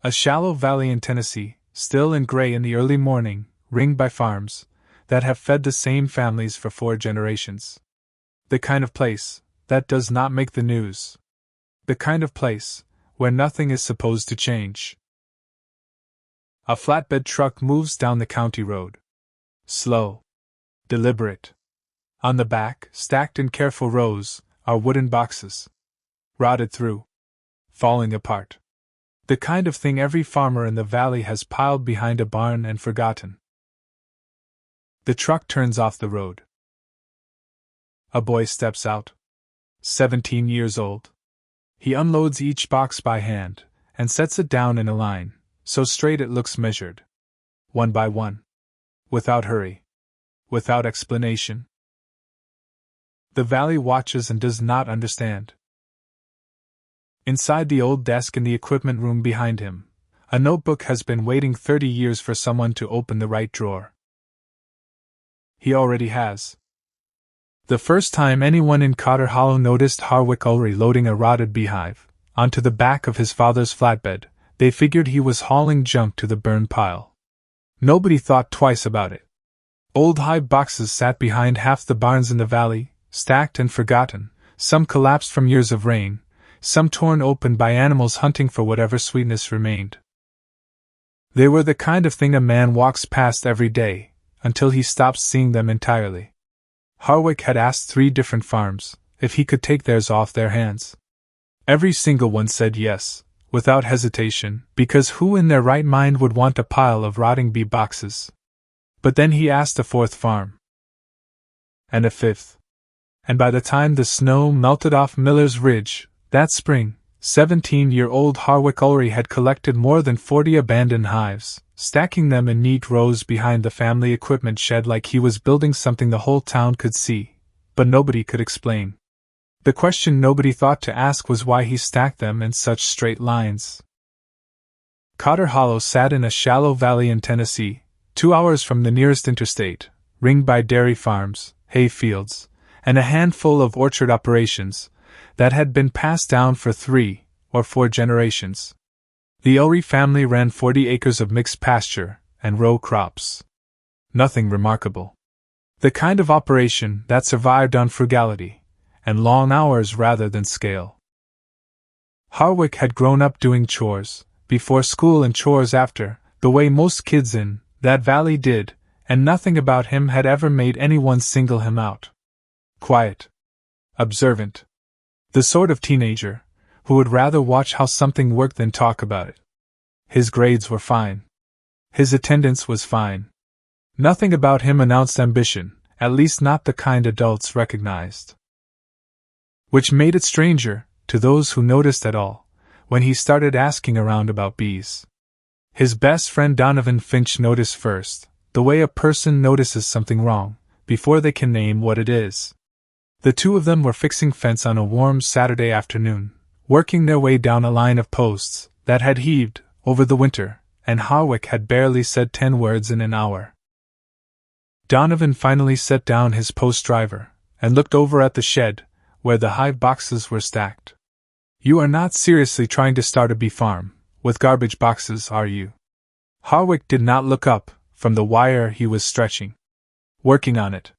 A shallow valley in Tennessee, still and gray in the early morning, ringed by farms that have fed the same families for 4 generations. The kind of place that does not make the news. The kind of place where nothing is supposed to change. A flatbed truck moves down the county road. Slow. Deliberate. On the back, stacked in careful rows, are wooden boxes. Rotted through. Falling apart. The kind of thing every farmer in the valley has piled behind a barn and forgotten. The truck turns off the road. A boy steps out. 17 years old. He unloads each box by hand, and sets it down in a line, so straight it looks measured. One by one. Without hurry. Without explanation. The valley watches and does not understand. Inside the old desk in the equipment room behind him, a notebook has been waiting 30 years for someone to open the right drawer. He already has. The first time anyone in Cotter Hollow noticed Harwick Ori loading a rotted beehive onto the back of his father's flatbed, they figured he was hauling junk to the burn pile. Nobody thought twice about it. Old hive boxes sat behind half the barns in the valley, stacked and forgotten, some collapsed from years of rain, some torn open by animals hunting for whatever sweetness remained. They were the kind of thing a man walks past every day, until he stops seeing them entirely. Harwick had asked 3 different farms if he could take theirs off their hands. Every single one said yes, without hesitation, because who in their right mind would want a pile of rotting bee boxes? But then he asked a 4th farm. And a 5th. And by the time the snow melted off Miller's Ridge, that spring, 17-year-old Harwick Ori had collected more than 40 abandoned hives, stacking them in neat rows behind the family equipment shed like he was building something the whole town could see, but nobody could explain. The question nobody thought to ask was why he stacked them in such straight lines. Cotter Hollow sat in a shallow valley in Tennessee, 2 hours from the nearest interstate, ringed by dairy farms, hay fields, and a handful of orchard operations that had been passed down for 3 or 4 generations. The Ori family ran 40 acres of mixed pasture and row crops. Nothing remarkable. The kind of operation that survived on frugality and long hours rather than scale. Harwick had grown up doing chores before school and chores after, the way most kids in that valley did, and nothing about him had ever made anyone single him out. Quiet. Observant. The sort of teenager who would rather watch how something worked than talk about it. His grades were fine. His attendance was fine. Nothing about him announced ambition, at least not the kind adults recognized. Which made it stranger, to those who noticed at all, when he started asking around about bees. His best friend Donovan Finch noticed first, the way a person notices something wrong, before they can name what it is. The 2 of them were fixing fence on a warm Saturday afternoon, working their way down a line of posts that had heaved over the winter, and Harwick had barely said 10 words in an hour. Donovan finally set down his post driver and looked over at the shed, where the hive boxes were stacked. "You are not seriously trying to start a bee farm with garbage boxes, are you?" Harwick did not look up from the wire he was stretching. "Working on it."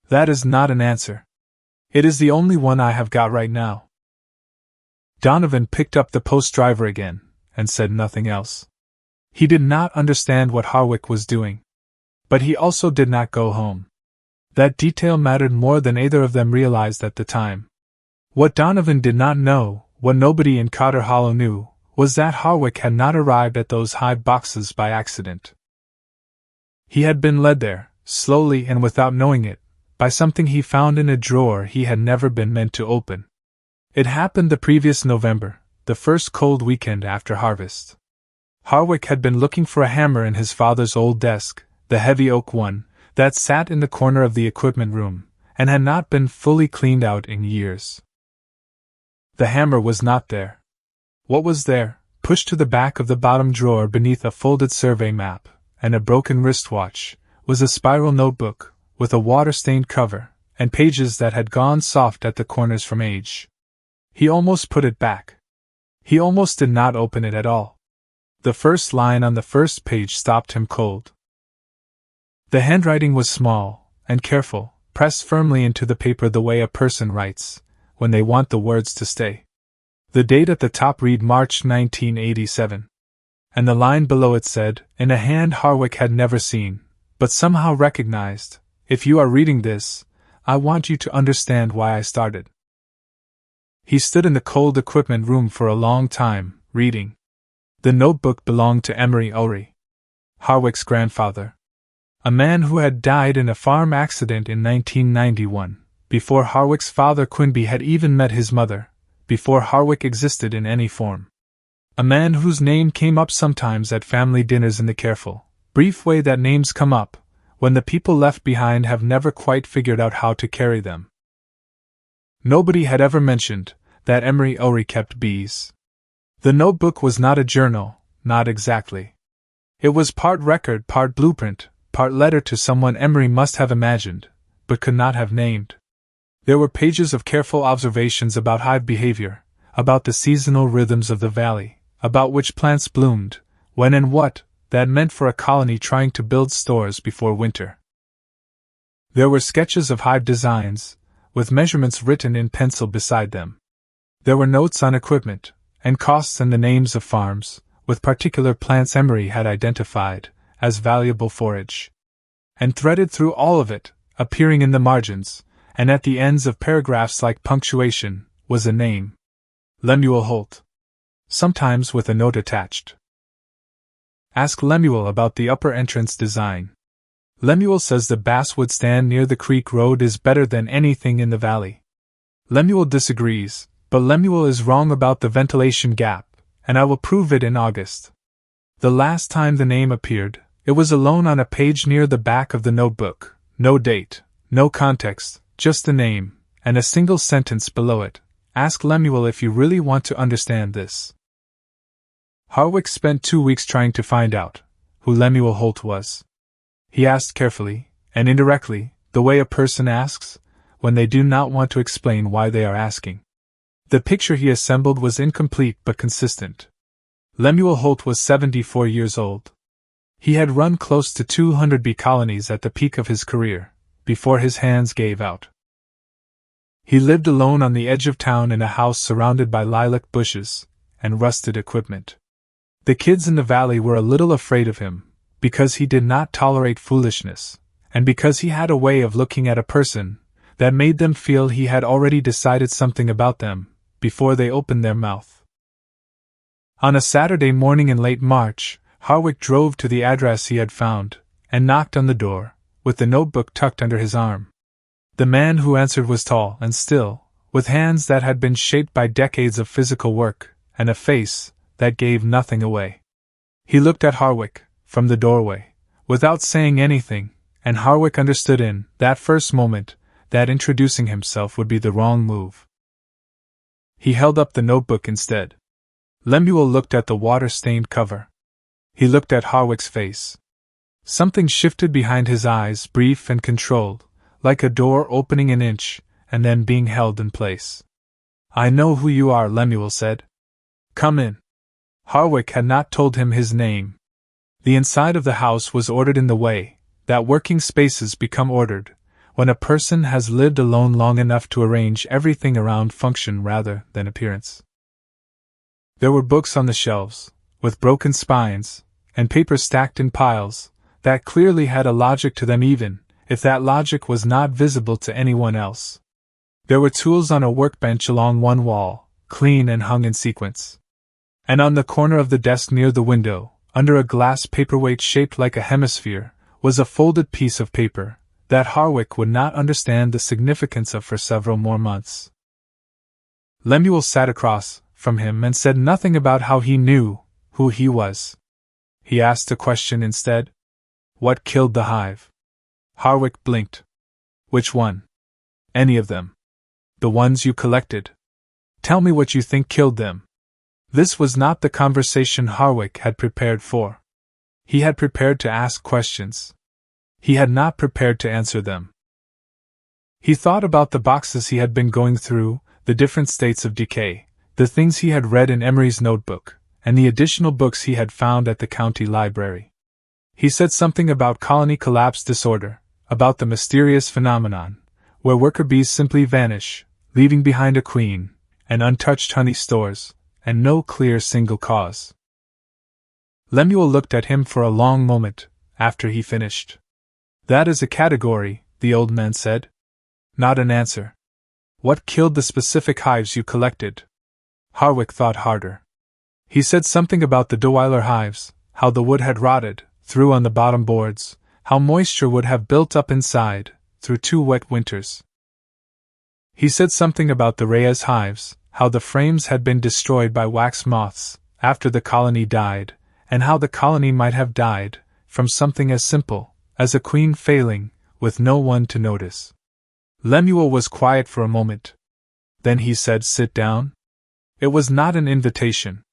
"That is not an answer. It is the only one I have got right now." Donovan picked up the post driver again, and said nothing else. He did not understand what Harwick was doing. But he also did not go home. That detail mattered more than either of them realized at the time. What Donovan did not know, what nobody in Cotter Hollow knew, was that Harwick had not arrived at those hive boxes by accident. He had been led there, slowly and without knowing it, by something he found in a drawer he had never been meant to open. It happened the previous November, the first cold weekend after harvest. Harwick had been looking for a hammer in his father's old desk, the heavy oak one, that sat in the corner of the equipment room, and had not been fully cleaned out in years. The hammer was not there. What was there, pushed to the back of the bottom drawer beneath a folded survey map and a broken wristwatch, was a spiral notebook, with a water-stained cover, and pages that had gone soft at the corners from age. He almost put it back. He almost did not open it at all. The first line on the first page stopped him cold. The handwriting was small and careful, pressed firmly into the paper the way a person writes when they want the words to stay. The date at the top read March 1987. And the line below it said, in a hand Harwick had never seen, but somehow recognized, "If you are reading this, I want you to understand why I started." He stood in the cold equipment room for a long time, reading. The notebook belonged to Harwick Ori, Harwick's grandfather. A man who had died in a farm accident in 1991, before Harwick's father Quinby had even met his mother, before Harwick existed in any form. A man whose name came up sometimes at family dinners in the careful, brief way that names come up, when the people left behind have never quite figured out how to carry them. Nobody had ever mentioned that Harwick Ori kept bees. The notebook was not a journal, not exactly. It was part record, part blueprint, part letter to someone Emery must have imagined, but could not have named. There were pages of careful observations about hive behavior, about the seasonal rhythms of the valley, about which plants bloomed, when and what that meant for a colony trying to build stores before winter. There were sketches of hive designs, with measurements written in pencil beside them. There were notes on equipment, and costs and the names of farms, with particular plants Emery had identified as valuable forage. And threaded through all of it, appearing in the margins, and at the ends of paragraphs like punctuation, was a name. Lemuel Holt. Sometimes with a note attached. Ask Lemuel about the upper entrance design. Lemuel says the basswood stand near the creek road is better than anything in the valley. Lemuel disagrees, but Lemuel is wrong about the ventilation gap, and I will prove it in August. The last time the name appeared, it was alone on a page near the back of the notebook, no date, no context, just the name, and a single sentence below it. Ask Lemuel if you really want to understand this. Harwick spent 2 weeks trying to find out who Lemuel Holt was. He asked carefully, and indirectly, the way a person asks, when they do not want to explain why they are asking. The picture he assembled was incomplete but consistent. Lemuel Holt was 74 years old. He had run close to 200 bee colonies at the peak of his career, before his hands gave out. He lived alone on the edge of town in a house surrounded by lilac bushes and rusted equipment. The kids in the valley were a little afraid of him, because he did not tolerate foolishness, and because he had a way of looking at a person that made them feel he had already decided something about them before they opened their mouth. On a Saturday morning in late March, Harwick drove to the address he had found, and knocked on the door, with the notebook tucked under his arm. The man who answered was tall and still, with hands that had been shaped by decades of physical work, and a face that gave nothing away. He looked at Harwick, from the doorway, without saying anything, and Harwick understood in that first moment that introducing himself would be the wrong move. He held up the notebook instead. Lemuel looked at the water-stained cover. He looked at Harwick's face. Something shifted behind his eyes, brief and controlled, like a door opening an inch, and then being held in place. "I know who you are," Lemuel said. "Come in." Harwick had not told him his name. The inside of the house was ordered in the way that working spaces become ordered, when a person has lived alone long enough to arrange everything around function rather than appearance. There were books on the shelves, with broken spines, and papers stacked in piles, that clearly had a logic to them even if that logic was not visible to anyone else. There were tools on a workbench along one wall, clean and hung in sequence. And on the corner of the desk near the window, under a glass paperweight shaped like a hemisphere, was a folded piece of paper that Harwick would not understand the significance of for several more months. Lemuel sat across from him and said nothing about how he knew who he was. He asked a question instead. What killed the hive? Harwick blinked. Which one? Any of them. The ones you collected. Tell me what you think killed them. This was not the conversation Harwick had prepared for. He had prepared to ask questions. He had not prepared to answer them. He thought about the boxes he had been going through, the different states of decay, the things he had read in Emery's notebook, and the additional books he had found at the county library. He said something about colony collapse disorder, about the mysterious phenomenon, where worker bees simply vanish, leaving behind a queen, and untouched honey stores, and no clear single cause. Lemuel looked at him for a long moment, after he finished. "That is a category," the old man said. "Not an answer. What killed the specific hives you collected?" Harwick thought harder. He said something about the Deweiler hives, how the wood had rotted through on the bottom boards, how moisture would have built up inside, through 2 wet winters. He said something about the Reyes hives, how the frames had been destroyed by wax moths after the colony died, and how the colony might have died from something as simple as a queen failing, with no one to notice. Lemuel was quiet for a moment. Then he said, "Sit down." It was not an invitation.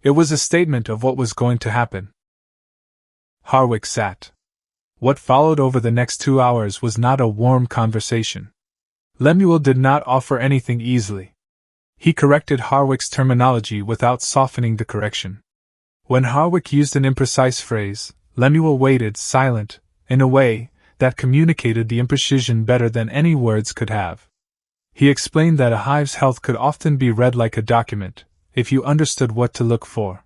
It was a statement of what was going to happen. Harwick sat. What followed over the next 2 hours was not a warm conversation. Lemuel did not offer anything easily. He corrected Harwick's terminology without softening the correction. When Harwick used an imprecise phrase, Lemuel waited, silent, in a way that communicated the imprecision better than any words could have. He explained that a hive's health could often be read like a document, if you understood what to look for.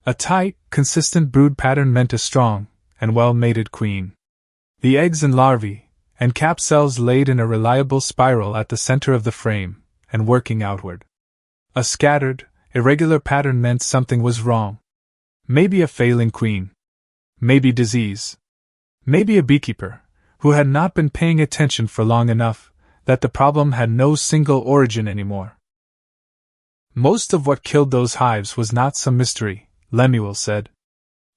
A tight, consistent brood pattern meant a strong and well-mated queen. The eggs and larvae and cap cells laid in a reliable spiral at the center of the frame and working outward. A scattered, irregular pattern meant something was wrong. Maybe a failing queen. Maybe disease. Maybe a beekeeper who had not been paying attention for long enough that the problem had no single origin anymore. Most of what killed those hives was not some mystery, Lemuel said.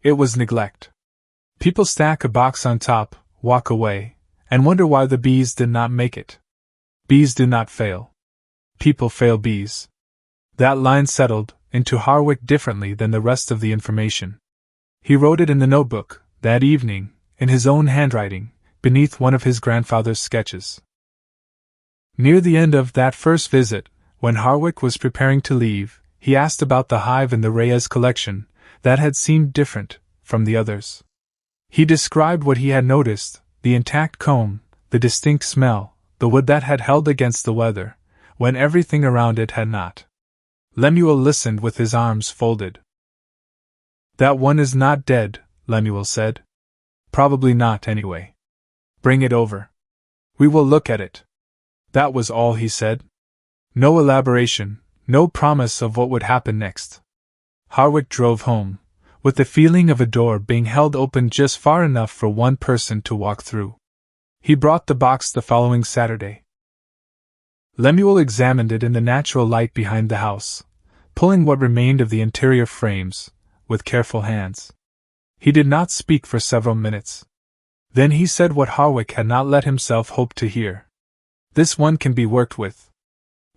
It was neglect. People stack a box on top, walk away, and wonder why the bees did not make it. Bees do not fail. People fail bees. That line settled into Harwick differently than the rest of the information. He wrote it in the notebook, that evening, in his own handwriting, beneath one of his grandfather's sketches. Near the end of that first visit, when Harwick was preparing to leave, he asked about the hive in the Reyes collection that had seemed different from the others. He described what he had noticed, the intact comb, the distinct smell, the wood that had held against the weather, when everything around it had not. Lemuel listened with his arms folded. "That one is not dead," Lemuel said. "Probably not anyway. Bring it over. We will look at it." That was all he said. No elaboration, no promise of what would happen next. Harwick drove home, with the feeling of a door being held open just far enough for one person to walk through. He brought the box the following Saturday. Lemuel examined it in the natural light behind the house, pulling what remained of the interior frames, with careful hands. He did not speak for several minutes. Then he said what Harwick had not let himself hope to hear. "This one can be worked with."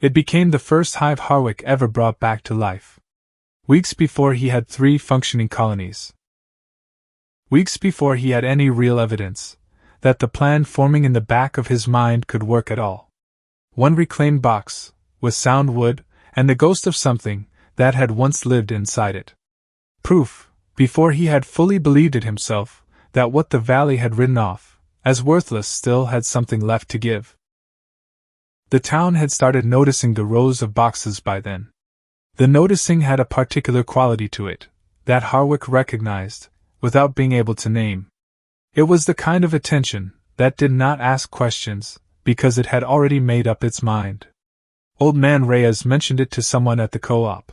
It became the first hive Harwick ever brought back to life. Weeks before he had 3 functioning colonies. Weeks before he had any real evidence that the plan forming in the back of his mind could work at all. One reclaimed box, with sound wood, and the ghost of something that had once lived inside it. Proof, before he had fully believed it himself, that what the valley had written off as worthless still had something left to give. The town had started noticing the rows of boxes by then. The noticing had a particular quality to it, that Harwick recognized, without being able to name. It was the kind of attention that did not ask questions, because it had already made up its mind. Old man Reyes mentioned it to someone at the co-op.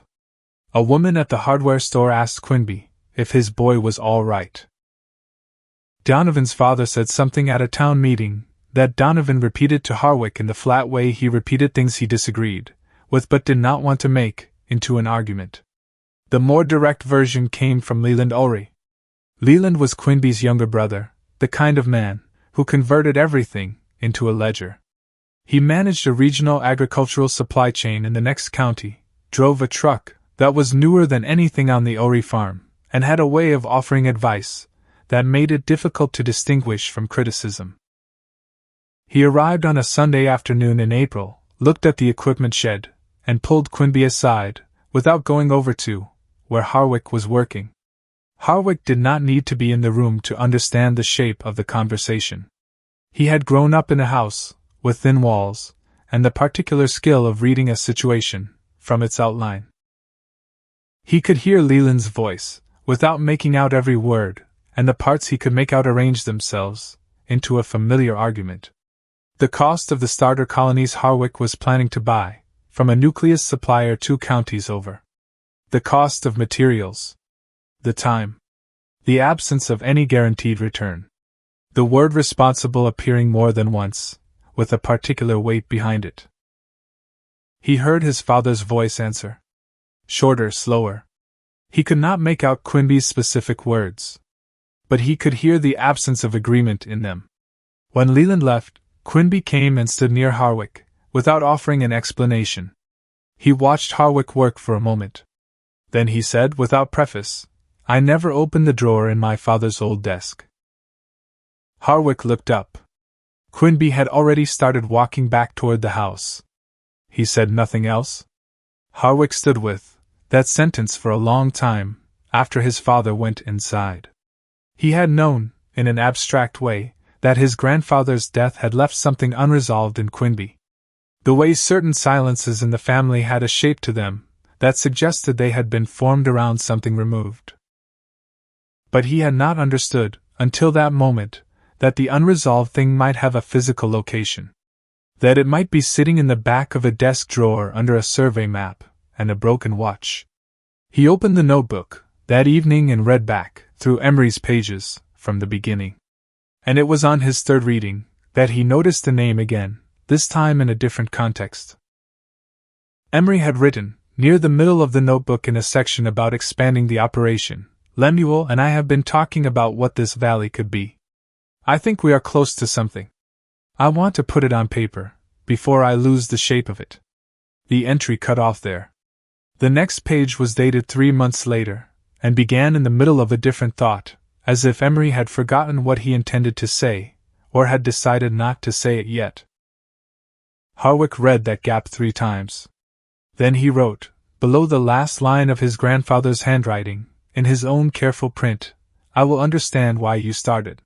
A woman at the hardware store asked Quinby if his boy was all right. Donovan's father said something at a town meeting that Donovan repeated to Harwick in the flat way he repeated things he disagreed with but did not want to make into an argument. The more direct version came from Leland Ori. Leland was Quinby's younger brother, the kind of man who converted everything into a ledger. He managed a regional agricultural supply chain in the next county, drove a truck that was newer than anything on the Ori farm, and had a way of offering advice that made it difficult to distinguish from criticism. He arrived on a Sunday afternoon in April, looked at the equipment shed, and pulled Quinby aside, without going over to where Harwick was working. Harwick did not need to be in the room to understand the shape of the conversation. He had grown up in a house, with thin walls, and the particular skill of reading a situation from its outline. He could hear Leland's voice, without making out every word, and the parts he could make out arranged themselves into a familiar argument. The cost of the starter colonies Harwick was planning to buy, from a nucleus supplier 2 counties over. The cost of materials. The time. The absence of any guaranteed return. The word responsible appearing more than once, with a particular weight behind it. He heard his father's voice answer. Shorter, slower. He could not make out Quimby's specific words, but he could hear the absence of agreement in them. When Leland left, Quimby came and stood near Harwick, without offering an explanation. He watched Harwick work for a moment. Then he said, without preface, I never opened the drawer in my father's old desk. Harwick looked up. Quimby had already started walking back toward the house. He said nothing else. Harwick stood with that sentence for a long time, after his father went inside. He had known, in an abstract way, that his grandfather's death had left something unresolved in Quimby. The way certain silences in the family had a shape to them, that suggested they had been formed around something removed. But he had not understood, until that moment, that the unresolved thing might have a physical location. That it might be sitting in the back of a desk drawer under a survey map and a broken watch. He opened the notebook that evening and read back through Emery's pages from the beginning. And it was on his third reading that he noticed the name again, this time in a different context. Emery had written, near the middle of the notebook in a section about expanding the operation, Lemuel and I have been talking about what this valley could be. I think we are close to something. I want to put it on paper, before I lose the shape of it. The entry cut off there. The next page was dated 3 months later, and began in the middle of a different thought, as if Emery had forgotten what he intended to say, or had decided not to say it yet. Harwick read that gap 3 times. Then he wrote, below the last line of his grandfather's handwriting, in his own careful print, I will understand why you started.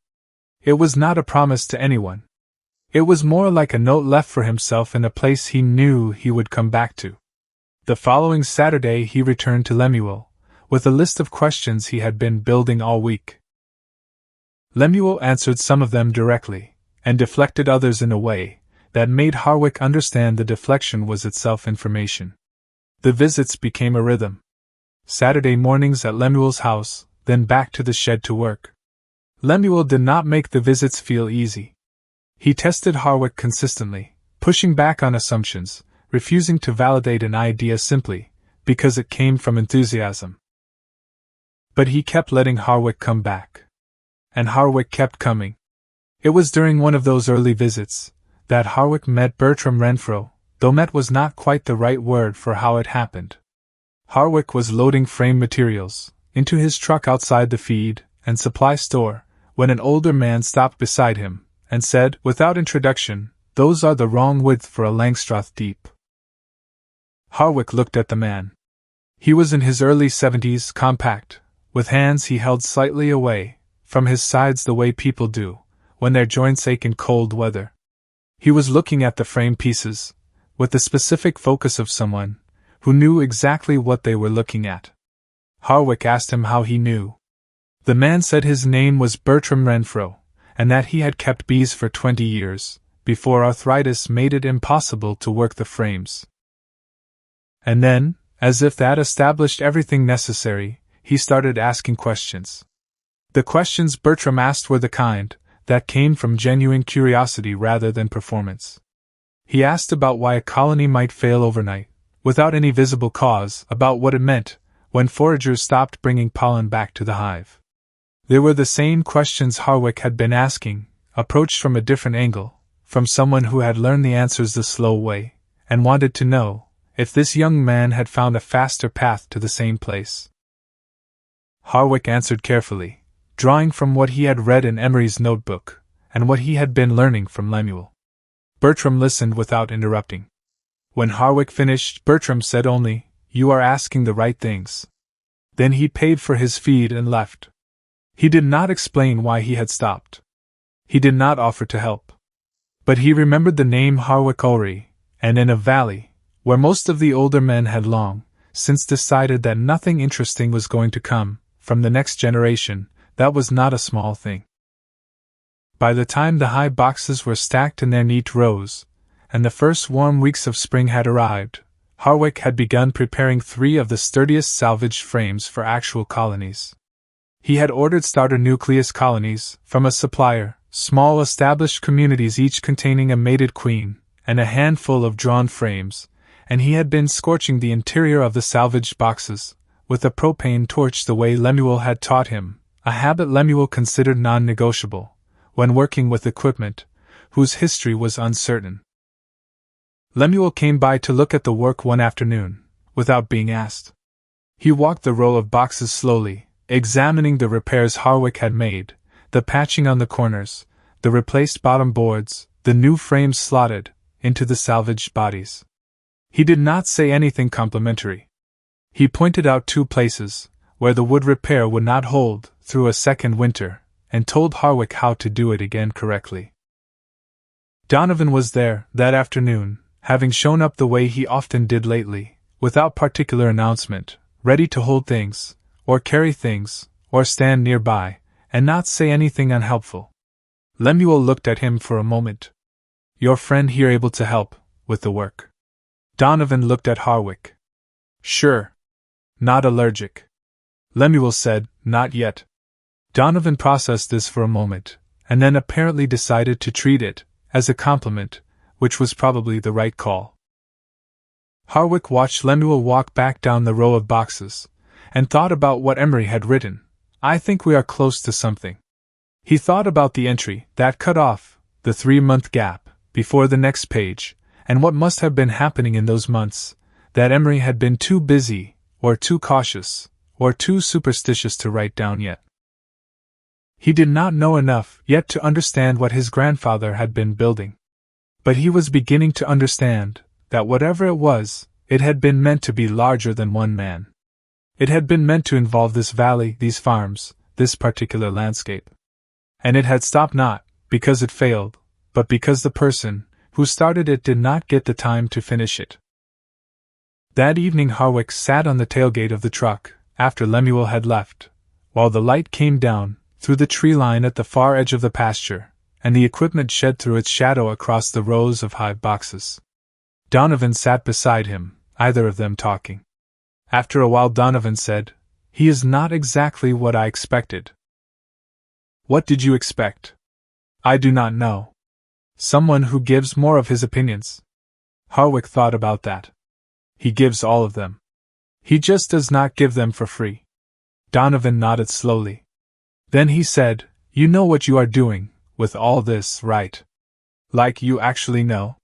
It was not a promise to anyone. It was more like a note left for himself in a place he knew he would come back to. The following Saturday he returned to Lemuel, with a list of questions he had been building all week. Lemuel answered some of them directly, and deflected others in a way that made Harwick understand the deflection was itself information. The visits became a rhythm. Saturday mornings at Lemuel's house, then back to the shed to work. Lemuel did not make the visits feel easy. He tested Harwick consistently, pushing back on assumptions, refusing to validate an idea simply because it came from enthusiasm. But he kept letting Harwick come back. And Harwick kept coming. It was during one of those early visits that Harwick met Bertram Renfro, though met was not quite the right word for how it happened. Harwick was loading frame materials into his truck outside the feed and supply store when an older man stopped beside him and said, without introduction, those are the wrong width for a Langstroth deep. Harwick looked at the man. He was in his early 70s, compact, with hands he held slightly away from his sides the way people do when their joints ache in cold weather. He was looking at the frame pieces with the specific focus of someone who knew exactly what they were looking at. Harwick asked him how he knew. The man said his name was Bertram Renfro, and that he had kept bees for 20 years, before arthritis made it impossible to work the frames. And then, as if that established everything necessary, he started asking questions. The questions Bertram asked were the kind that came from genuine curiosity rather than performance. He asked about why a colony might fail overnight, without any visible cause, about what it meant when foragers stopped bringing pollen back to the hive. They were the same questions Harwick had been asking, approached from a different angle, from someone who had learned the answers the slow way, and wanted to know if this young man had found a faster path to the same place. Harwick answered carefully, drawing from what he had read in Emery's notebook, and what he had been learning from Lemuel. Bertram listened without interrupting. When Harwick finished, Bertram said only, "You are asking the right things." Then he paid for his feed and left. He did not explain why he had stopped. He did not offer to help. But he remembered the name Harwick Ori, and in a valley, where most of the older men had long since decided that nothing interesting was going to come from the next generation, that was not a small thing. By the time the high boxes were stacked in their neat rows, and the first warm weeks of spring had arrived, Harwick had begun preparing 3 of the sturdiest salvaged frames for actual colonies. He had ordered starter nucleus colonies from a supplier, small established communities each containing a mated queen, and a handful of drawn frames, and he had been scorching the interior of the salvaged boxes with a propane torch the way Lemuel had taught him, a habit Lemuel considered non-negotiable when working with equipment whose history was uncertain. Lemuel came by to look at the work one afternoon, without being asked. He walked the row of boxes slowly, examining the repairs Harwick had made, the patching on the corners, the replaced bottom boards, the new frames slotted into the salvaged bodies. He did not say anything complimentary. He pointed out 2 places where the wood repair would not hold through a second winter, and told Harwick how to do it again correctly. Donovan was there that afternoon, having shown up the way he often did lately, without particular announcement, ready to hold things, or carry things, or stand nearby, and not say anything unhelpful. Lemuel looked at him for a moment. "Your friend here able to help with the work?" Donovan looked at Harwick. "Sure. Not allergic." Lemuel said, "Not yet." Donovan processed this for a moment, and then apparently decided to treat it as a compliment, which was probably the right call. Harwick watched Lemuel walk back down the row of boxes, and thought about what Emery had written. "I think we are close to something." He thought about the entry that cut off the 3-month gap before the next page, and what must have been happening in those months, that Emery had been too busy, or too cautious, or too superstitious to write down yet. He did not know enough yet to understand what his grandfather had been building. But he was beginning to understand that whatever it was, it had been meant to be larger than one man. It had been meant to involve this valley, these farms, this particular landscape. And it had stopped not because it failed, but because the person who started it did not get the time to finish it. That evening Harwick sat on the tailgate of the truck, after Lemuel had left, while the light came down through the tree line at the far edge of the pasture, and the equipment shed through its shadow across the rows of high boxes. Donovan sat beside him, either of them talking. After a while Donovan said, "He is not exactly what I expected." "What did you expect?" "I do not know. Someone who gives more of his opinions." Harwick thought about that. "He gives all of them. He just does not give them for free." Donovan nodded slowly. Then he said, "You know what you are doing with all this, right? Like you actually know?"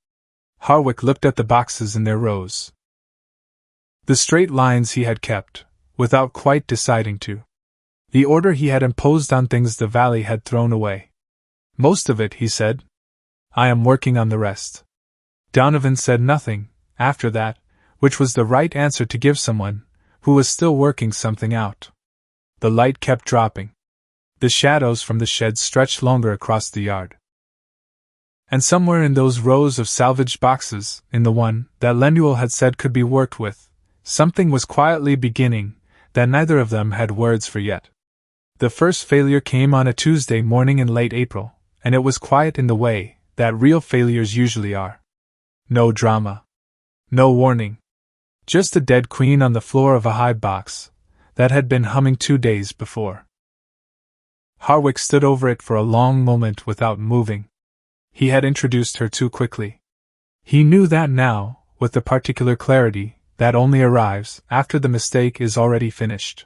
Harwick looked at the boxes in their rows. The straight lines he had kept, without quite deciding to. The order he had imposed on things the valley had thrown away. "Most of it," he said. "I am working on the rest." Donovan said nothing, after that, which was the right answer to give someone who was still working something out. The light kept dropping. The shadows from the sheds stretched longer across the yard. And somewhere in those rows of salvaged boxes, in the one that Lemuel had said could be worked with, something was quietly beginning that neither of them had words for yet. The first failure came on a Tuesday morning in late April, and it was quiet in the way that real failures usually are. No drama. No warning. Just a dead queen on the floor of a high box that had been humming 2 days before. Harwick stood over it for a long moment without moving. He had introduced her too quickly. He knew that now, with the particular clarity that only arrives after the mistake is already finished.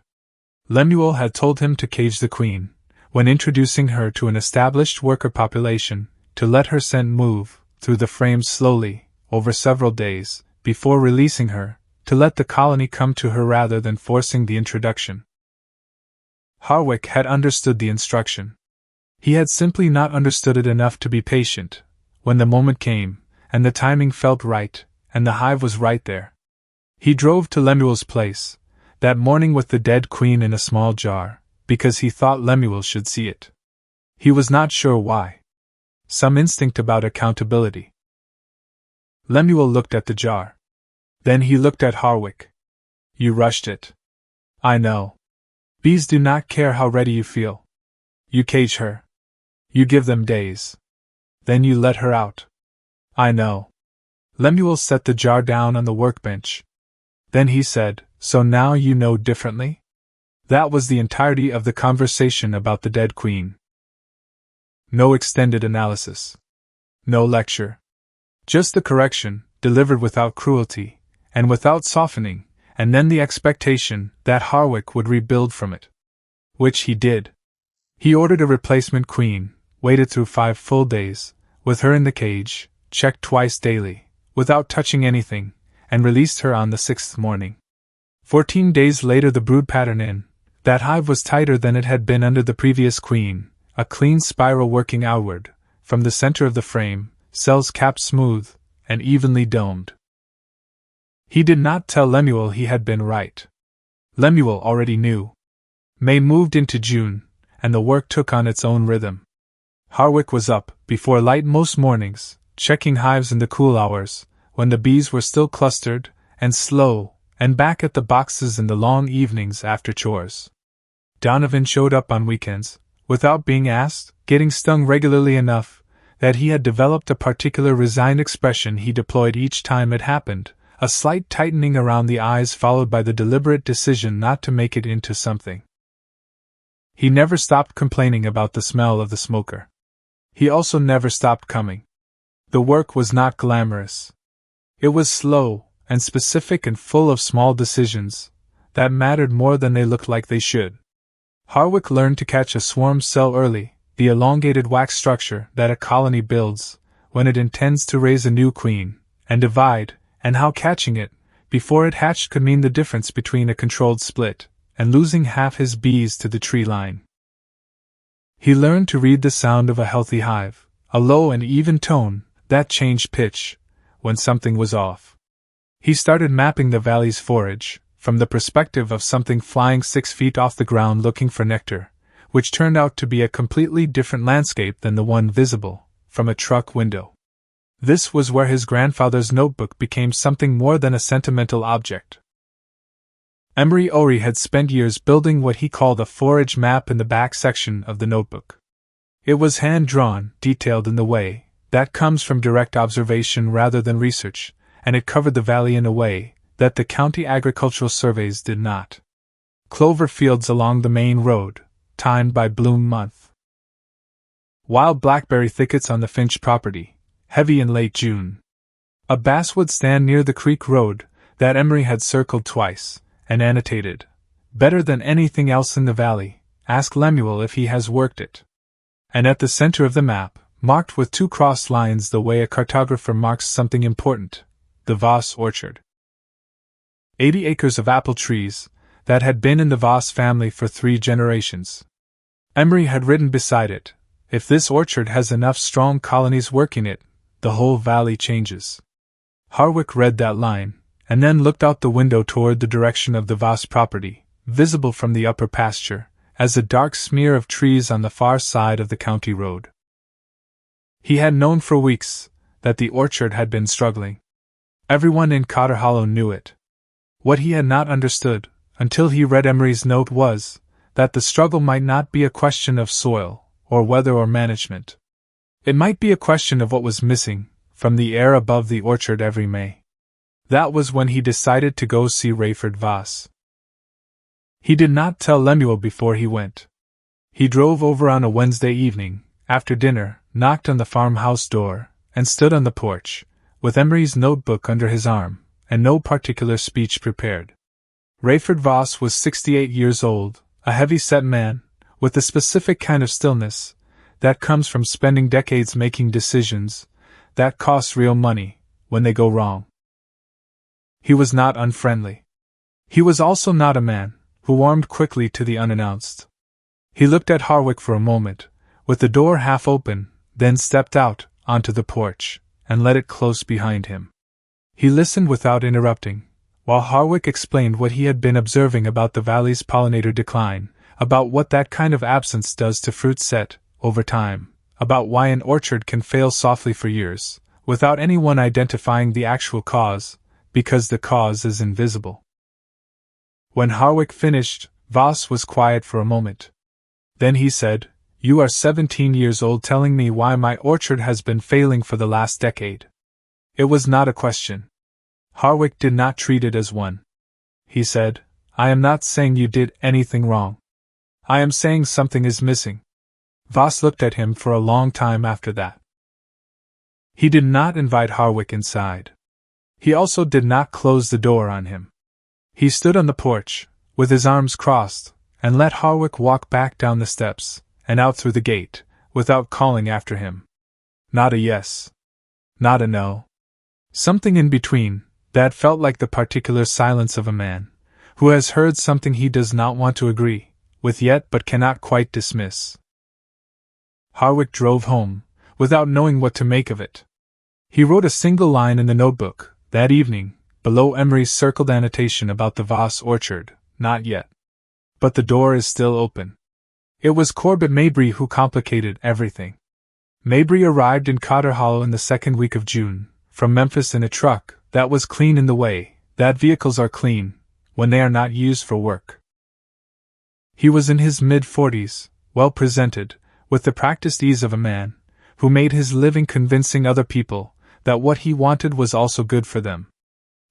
Lemuel had told him to cage the queen, when introducing her to an established worker population, to let her scent move through the frames slowly, over several days, before releasing her, to let the colony come to her rather than forcing the introduction. Harwick had understood the instruction. He had simply not understood it enough to be patient, when the moment came, and the timing felt right, and the hive was right there. He drove to Lemuel's place, that morning with the dead queen in a small jar, because he thought Lemuel should see it. He was not sure why. Some instinct about accountability. Lemuel looked at the jar. Then he looked at Harwick. You rushed it. I know. Bees do not care how ready you feel. You cage her. You give them days. Then you let her out. I know. Lemuel set the jar down on the workbench. Then he said, So now you know differently? That was the entirety of the conversation about the dead queen. No extended analysis. No lecture. Just the correction, delivered without cruelty, and without softening, and then the expectation that Harwick would rebuild from it. Which he did. He ordered a replacement queen, waited through 5 full days, with her in the cage, checked twice daily, without touching anything, and released her on the 6th morning. 14 days later the brood pattern in that hive was tighter than it had been under the previous queen, a clean spiral working outward, from the center of the frame, cells capped smooth, and evenly domed. He did not tell Lemuel he had been right. Lemuel already knew. May moved into June, and the work took on its own rhythm. Harwick was up, before light most mornings, checking hives in the cool hours, when the bees were still clustered, and slow, and back at the boxes in the long evenings after chores. Donovan showed up on weekends, without being asked, getting stung regularly enough that he had developed a particular resigned expression he deployed each time it happened, a slight tightening around the eyes followed by the deliberate decision not to make it into something. He never stopped complaining about the smell of the smoker. He also never stopped coming. The work was not glamorous. It was slow, and specific and full of small decisions that mattered more than they looked like they should. Harwick learned to catch a swarm cell early, the elongated wax structure that a colony builds when it intends to raise a new queen, and divide, and how catching it, before it hatched could mean the difference between a controlled split and losing half his bees to the tree line. He learned to read the sound of a healthy hive, a low and even tone that changed pitch when something was off. He started mapping the valley's forage, from the perspective of something flying 6 feet off the ground looking for nectar, which turned out to be a completely different landscape than the one visible from a truck window. This was where his grandfather's notebook became something more than a sentimental object. Harwick Ori had spent years building what he called a forage map in the back section of the notebook. It was hand-drawn, detailed in the way that comes from direct observation rather than research, and it covered the valley in a way that the county agricultural surveys did not. Clover fields along the main road, timed by bloom month. Wild blackberry thickets on the Finch property, heavy in late June. A basswood stand near the creek road that Emery had circled twice, and annotated, better than anything else in the valley, ask Lemuel if he has worked it. And at the center of the map, marked with 2 crossed lines the way a cartographer marks something important, the Voss orchard. 80 acres of apple trees that had been in the Voss family for 3 generations. Emery had written beside it, if this orchard has enough strong colonies working it, the whole valley changes. Harwick read that line, and then looked out the window toward the direction of the Voss property, visible from the upper pasture, as a dark smear of trees on the far side of the county road. He had known for weeks that the orchard had been struggling. Everyone in Cotter Hollow knew it. What he had not understood, until he read Emery's note, was that the struggle might not be a question of soil, or weather or management. It might be a question of what was missing from the air above the orchard every May. That was when he decided to go see Rayford Voss. He did not tell Lemuel before he went. He drove over on a Wednesday evening, after dinner, knocked on the farmhouse door, and stood on the porch, with Emery's notebook under his arm, and no particular speech prepared. Rayford Voss was 68 years old, a heavy-set man, with the specific kind of stillness that comes from spending decades making decisions that cost real money when they go wrong. He was not unfriendly. He was also not a man who warmed quickly to the unannounced. He looked at Harwick for a moment, with the door half open, then stepped out onto the porch and let it close behind him. He listened without interrupting, while Harwick explained what he had been observing about the valley's pollinator decline, about what that kind of absence does to fruit set, over time, about why an orchard can fail softly for years, without anyone identifying the actual cause, because the cause is invisible. When Harwick finished, Voss was quiet for a moment. Then he said, "You are 17 years old telling me why my orchard has been failing for the last decade." It was not a question. Harwick did not treat it as one. He said, "I am not saying you did anything wrong. I am saying something is missing." Voss looked at him for a long time after that. He did not invite Harwick inside. He also did not close the door on him. He stood on the porch, with his arms crossed, and let Harwick walk back down the steps, and out through the gate, without calling after him. Not a yes. Not a no. Something in between, that felt like the particular silence of a man, who has heard something he does not want to agree with yet but cannot quite dismiss. Harwick drove home, without knowing what to make of it. He wrote a single line in the notebook, that evening, below Emery's circled annotation about the Voss orchard, "Not yet. But the door is still open." It was Corbett Mabry who complicated everything. Mabry arrived in Cotter Hollow in the second week of June, from Memphis in a truck that was clean in the way that vehicles are clean when they are not used for work. He was in his mid-40s, well presented, with the practiced ease of a man who made his living convincing other people that what he wanted was also good for them.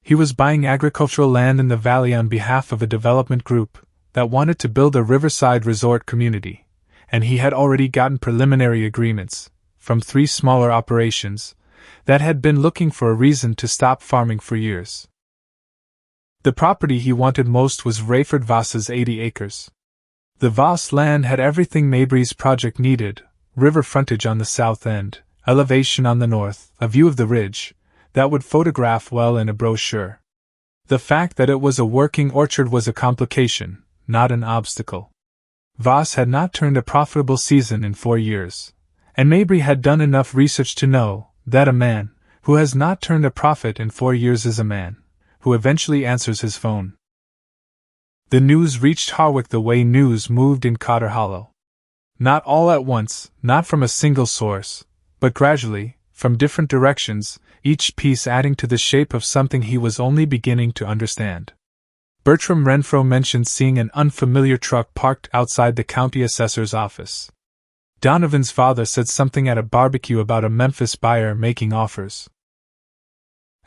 He was buying agricultural land in the valley on behalf of a development group that wanted to build a riverside resort community, and he had already gotten preliminary agreements from 3 smaller operations that had been looking for a reason to stop farming for years. The property he wanted most was Rayford Voss's 80 acres. The Voss land had everything Mabry's project needed: river frontage on the south end, elevation on the north, a view of the ridge that would photograph well in a brochure. The fact that it was a working orchard was a complication, not an obstacle. Voss had not turned a profitable season in 4 years, and Mabry had done enough research to know that a man who has not turned a profit in 4 years is a man who eventually answers his phone. The news reached Harwick the way news moved in Cotter Hollow. Not all at once, not from a single source, but gradually, from different directions, each piece adding to the shape of something he was only beginning to understand. Bertram Renfro mentioned seeing an unfamiliar truck parked outside the county assessor's office. Donovan's father said something at a barbecue about a Memphis buyer making offers.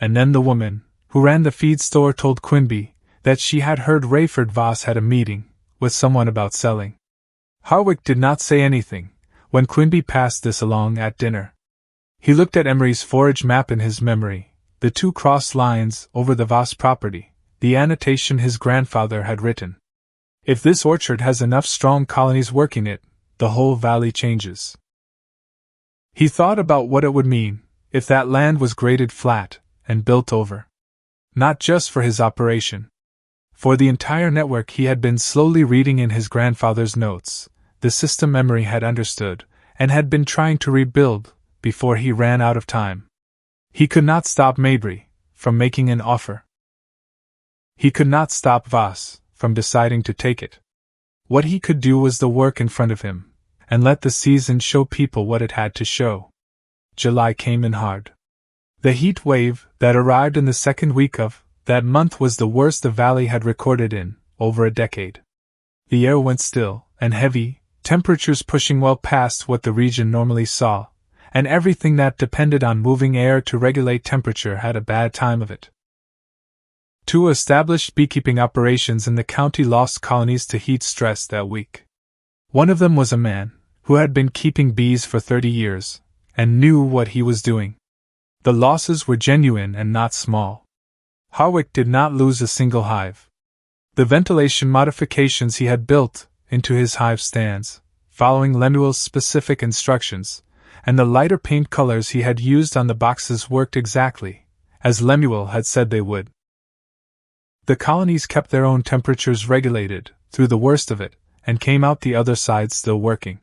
And then the woman who ran the feed store told Quimby that she had heard Rayford Voss had a meeting with someone about selling. Harwick did not say anything when Quimby passed this along at dinner. He looked at Emery's forage map in his memory, the 2 crossed lines over the Voss property, the annotation his grandfather had written. If this orchard has enough strong colonies working it, the whole valley changes. He thought about what it would mean if that land was graded flat and built over. Not just for his operation. For the entire network he had been slowly reading in his grandfather's notes, the system Emery had understood, and had been trying to rebuild, before he ran out of time. He could not stop Mabry from making an offer. He could not stop Voss from deciding to take it. What he could do was the work in front of him, and let the season show people what it had to show. July came in hard. The heat wave that arrived in the second week of that month was the worst the valley had recorded in over a decade. The air went still and heavy, temperatures pushing well past what the region normally saw, and everything that depended on moving air to regulate temperature had a bad time of it. 2 established beekeeping operations in the county lost colonies to heat stress that week. One of them was a man who had been keeping bees for 30 years and knew what he was doing. The losses were genuine and not small. Harwick did not lose a single hive. The ventilation modifications he had built into his hive stands, following Lemuel's specific instructions, and the lighter paint colors he had used on the boxes worked exactly as Lemuel had said they would. The colonies kept their own temperatures regulated through the worst of it, and came out the other side still working.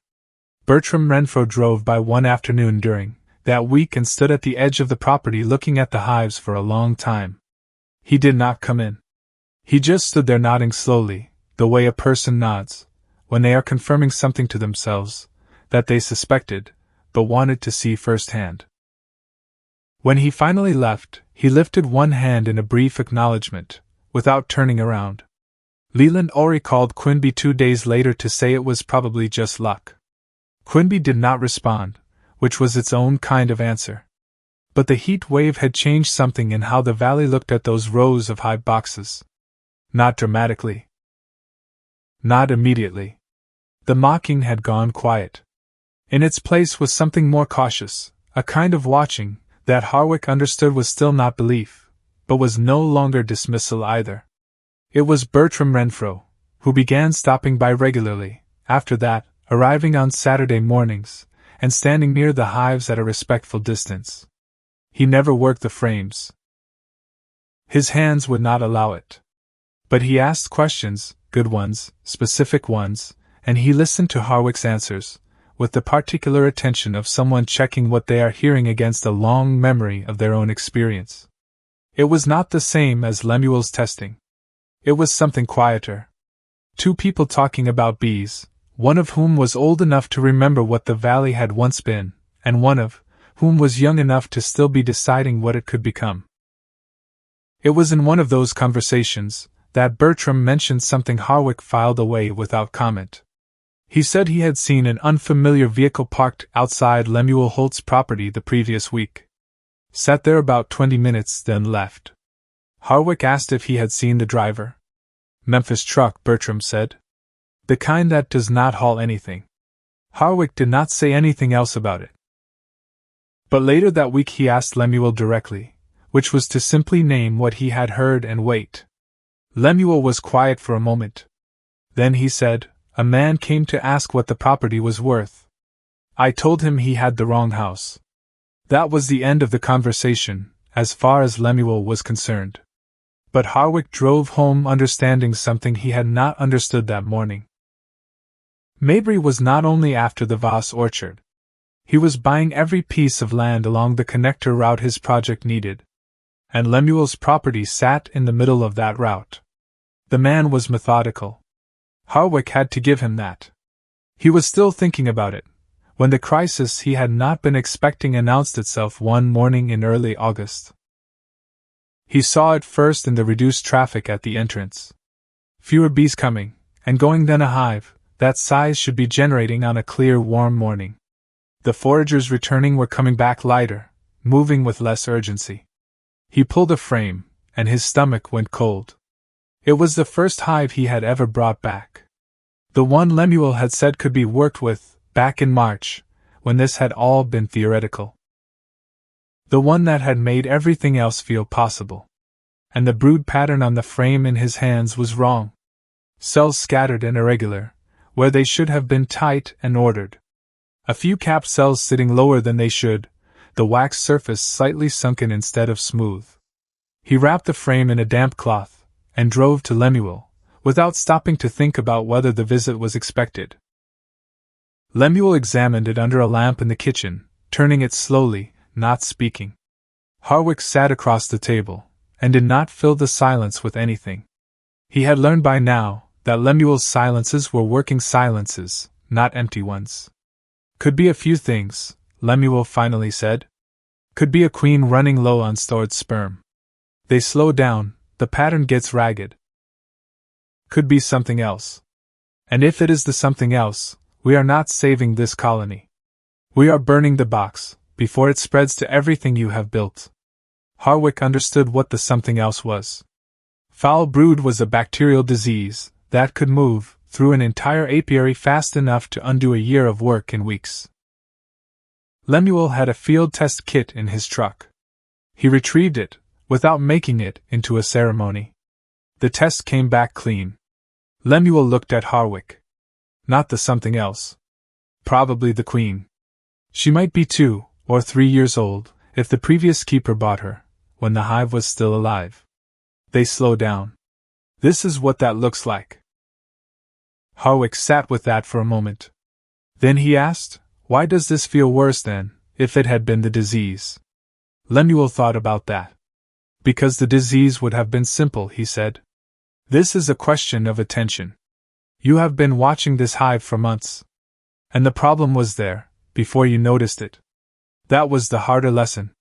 Bertram Renfro drove by one afternoon during that week and stood at the edge of the property looking at the hives for a long time. He did not come in. He just stood there nodding slowly, the way a person nods, when they are confirming something to themselves that they suspected, but wanted to see firsthand. When he finally left, he lifted one hand in a brief acknowledgement, without turning around. Leland Ori called Quimby 2 days later to say it was probably just luck. Quimby did not respond, which was its own kind of answer. But the heat wave had changed something in how the valley looked at those rows of hive boxes. Not dramatically. Not immediately. The mocking had gone quiet. In its place was something more cautious, a kind of watching, that Harwick understood was still not belief, but was no longer dismissal either. It was Bertram Renfrew, who began stopping by regularly, after that, arriving on Saturday mornings, and standing near the hives at a respectful distance. He never worked the frames. His hands would not allow it. But he asked questions, good ones, specific ones, and he listened to Harwick's answers, with the particular attention of someone checking what they are hearing against a long memory of their own experience. It was not the same as Lemuel's testing. It was something quieter. Two people talking about bees, one of whom was old enough to remember what the valley had once been, and one of whom was young enough to still be deciding what it could become. It was in one of those conversations that Bertram mentioned something Harwick filed away without comment. He said he had seen an unfamiliar vehicle parked outside Lemuel Holt's property the previous week. Sat there about 20 minutes, then left. Harwick asked if he had seen the driver. Memphis truck, Bertram said. The kind that does not haul anything. Harwick did not say anything else about it. But later that week he asked Lemuel directly, which was to simply name what he had heard and wait. Lemuel was quiet for a moment. Then he said, "A man came to ask what the property was worth. I told him he had the wrong house." That was the end of the conversation, as far as Lemuel was concerned. But Harwick drove home understanding something he had not understood that morning. Mabry was not only after the Voss orchard. He was buying every piece of land along the connector route his project needed. And Lemuel's property sat in the middle of that route. The man was methodical. Harwick had to give him that. He was still thinking about it, when the crisis he had not been expecting announced itself one morning in early August. He saw it first in the reduced traffic at the entrance. Fewer bees coming and going than a hive that size should be generating on a clear, warm morning. The foragers returning were coming back lighter, moving with less urgency. He pulled a frame, and his stomach went cold. It was the first hive he had ever brought back. The one Lemuel had said could be worked with, back in March, when this had all been theoretical. The one that had made everything else feel possible. And the brood pattern on the frame in his hands was wrong. Cells scattered and irregular, where they should have been tight and ordered. A few capped cells sitting lower than they should, the wax surface slightly sunken instead of smooth. He wrapped the frame in a damp cloth, and drove to Lemuel, without stopping to think about whether the visit was expected. Lemuel examined it under a lamp in the kitchen, turning it slowly, not speaking. Harwick sat across the table, and did not fill the silence with anything. He had learned by now that Lemuel's silences were working silences, not empty ones. Could be a few things, Lemuel finally said. Could be a queen running low on stored sperm. They slow down, the pattern gets ragged. Could be something else. And if it is the something else, we are not saving this colony. We are burning the box, before it spreads to everything you have built. Harwick understood what the something else was. Foul brood was a bacterial disease that could move through an entire apiary fast enough to undo a year of work in weeks. Lemuel had a field test kit in his truck. He retrieved it, without making it into a ceremony. The test came back clean. Lemuel looked at Harwick. Not the something else. Probably the queen. She might be 2 or 3 years old, if the previous keeper bought her, when the hive was still alive. They slow down. This is what that looks like. Harwick sat with that for a moment. Then he asked, "Why does this feel worse than if it had been the disease?" Lemuel thought about that. Because the disease would have been simple, he said. This is a question of attention. You have been watching this hive for months. And the problem was there, before you noticed it. That was the harder lesson.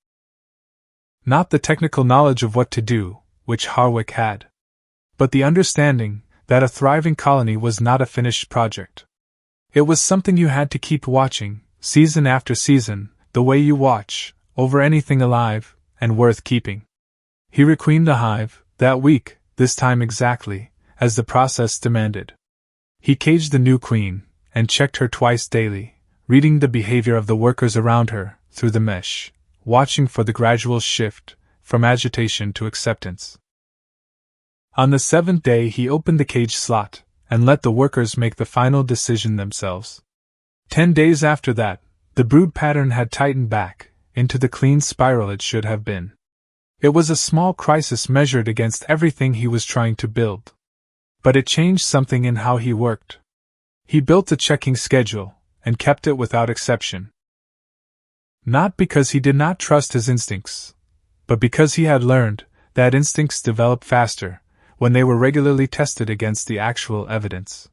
Not the technical knowledge of what to do, which Harwick had, but the understanding that a thriving colony was not a finished project. It was something you had to keep watching, season after season, the way you watch over anything alive and worth keeping. He requeened the hive that week, this time exactly as the process demanded. He caged the new queen and checked her twice daily, reading the behavior of the workers around her through the mesh, watching for the gradual shift from agitation to acceptance. On the 7th day he opened the cage slot and let the workers make the final decision themselves. 10 days after that, the brood pattern had tightened back into the clean spiral it should have been. It was a small crisis measured against everything he was trying to build. But it changed something in how he worked. He built a checking schedule and kept it without exception. Not because he did not trust his instincts, but because he had learned that instincts develop faster when they were regularly tested against the actual evidence.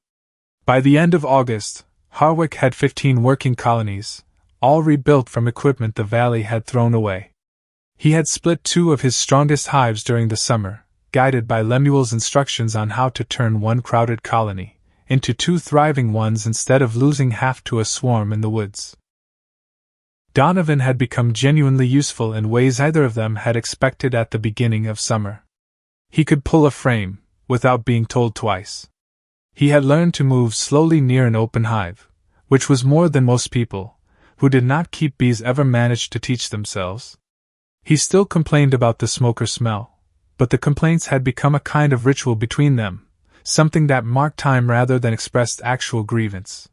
By the end of August, Harwick had 15 working colonies, all rebuilt from equipment the valley had thrown away. He had split 2 of his strongest hives during the summer, guided by Lemuel's instructions on how to turn one crowded colony into 2 thriving ones instead of losing half to a swarm in the woods. Donovan had become genuinely useful in ways either of them had expected at the beginning of summer. He could pull a frame, without being told twice. He had learned to move slowly near an open hive, which was more than most people, who did not keep bees, ever managed to teach themselves. He still complained about the smoke or smell, but the complaints had become a kind of ritual between them, something that marked time rather than expressed actual grievance.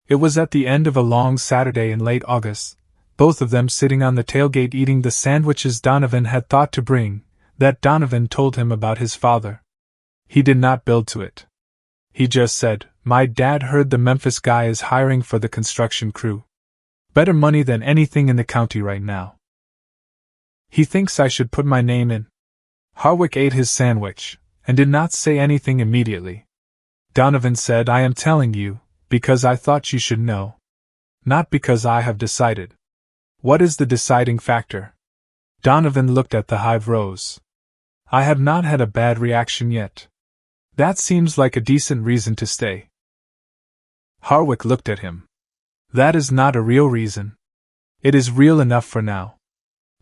It was at the end of a long Saturday in late August, both of them sitting on the tailgate eating the sandwiches Donovan had thought to bring, that Donovan told him about his father. He did not build to it. He just said, "My dad heard the Memphis guy is hiring for the construction crew. Better money than anything in the county right now. He thinks I should put my name in." Harwick ate his sandwich, and did not say anything immediately. Donovan said, "I am telling you, because I thought you should know. Not because I have decided." "What is the deciding factor?" Donovan looked at the hive rows. "I have not had a bad reaction yet. That seems like a decent reason to stay." Harwick looked at him. "That is not a real reason. It is real enough for now."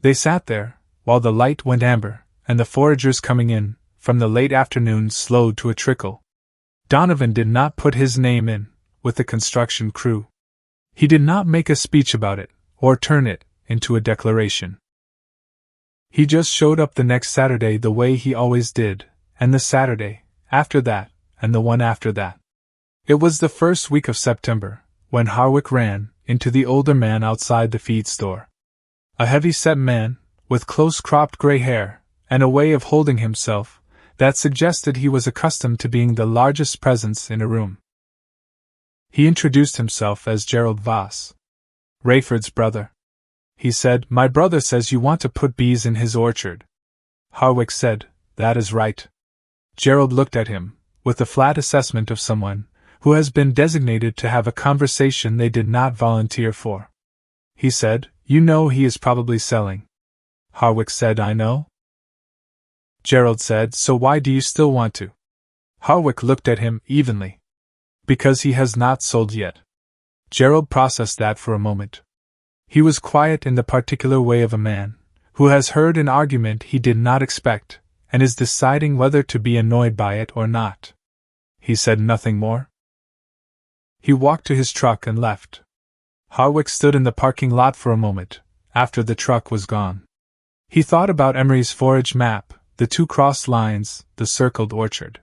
They sat there, while the light went amber, and the foragers coming in from the late afternoon slowed to a trickle. Donovan did not put his name in with the construction crew. He did not make a speech about it, or turn it into a declaration. He just showed up the next Saturday the way he always did, and the Saturday after that, and the one after that. It was the first week of September, when Harwick ran into the older man outside the feed store. A heavy-set man, with close-cropped gray hair, and a way of holding himself that suggested he was accustomed to being the largest presence in a room. He introduced himself as Gerald Voss. "Rayford's brother," he said. "My brother says you want to put bees in his orchard." Harwick said, "That is right." Gerald looked at him, with the flat assessment of someone who has been designated to have a conversation they did not volunteer for. He said, "You know he is probably selling." Harwick said, "I know." Gerald said, "So why do you still want to?" Harwick looked at him evenly. "Because he has not sold yet." Gerald processed that for a moment. He was quiet in the particular way of a man who has heard an argument he did not expect, and is deciding whether to be annoyed by it or not. He said nothing more. He walked to his truck and left. Harwick stood in the parking lot for a moment, after the truck was gone. He thought about Emery's forage map, the 2 crossed lines, the circled orchard.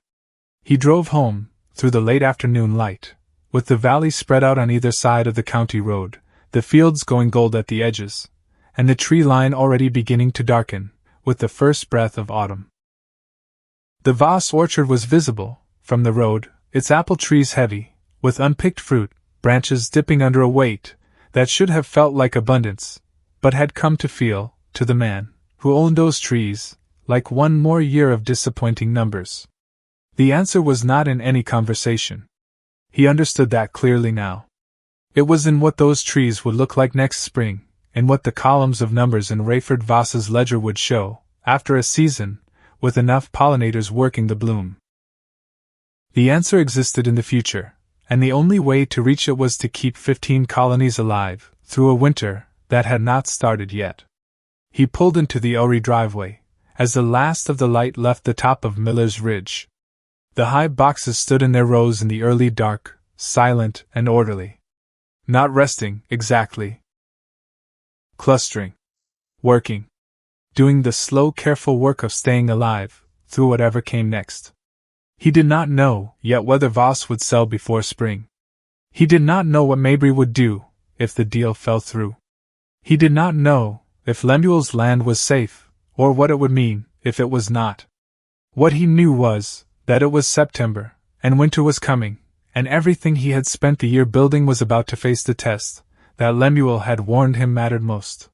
He drove home, through the late afternoon light, with the valley spread out on either side of the county road, the fields going gold at the edges, and the tree line already beginning to darken, with the first breath of autumn. The Voss orchard was visible, from the road, its apple trees heavy, with unpicked fruit, branches dipping under a weight that should have felt like abundance, but had come to feel, to the man who owned those trees, like one more year of disappointing numbers. The answer was not in any conversation. He understood that clearly now. It was in what those trees would look like next spring, in what the columns of numbers in Rayford Voss's ledger would show, after a season, with enough pollinators working the bloom. The answer existed in the future, and the only way to reach it was to keep 15 colonies alive, through a winter that had not started yet. He pulled into the Ori driveway, as the last of the light left the top of Miller's Ridge. The hive boxes stood in their rows in the early dark, silent and orderly. Not resting, exactly. Clustering. Working. Doing the slow, careful work of staying alive, through whatever came next. He did not know yet whether Voss would sell before spring. He did not know what Mabry would do, if the deal fell through. He did not know if Lemuel's land was safe, or what it would mean if it was not. What he knew was that it was September, and winter was coming, and everything he had spent the year building was about to face the test that Lemuel had warned him mattered most.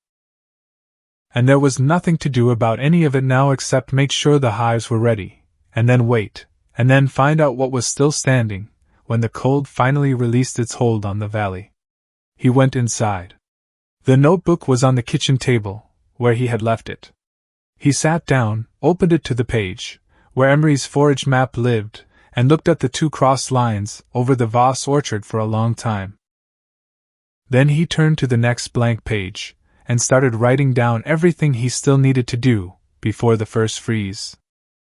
And there was nothing to do about any of it now except make sure the hives were ready, and then wait, and then find out what was still standing, when the cold finally released its hold on the valley. He went inside. The notebook was on the kitchen table, where he had left it. He sat down, opened it to the page, where Emery's forage map lived, and looked at the 2 crossed lines over the Voss orchard for a long time. Then he turned to the next blank page, and started writing down everything he still needed to do, before the first freeze.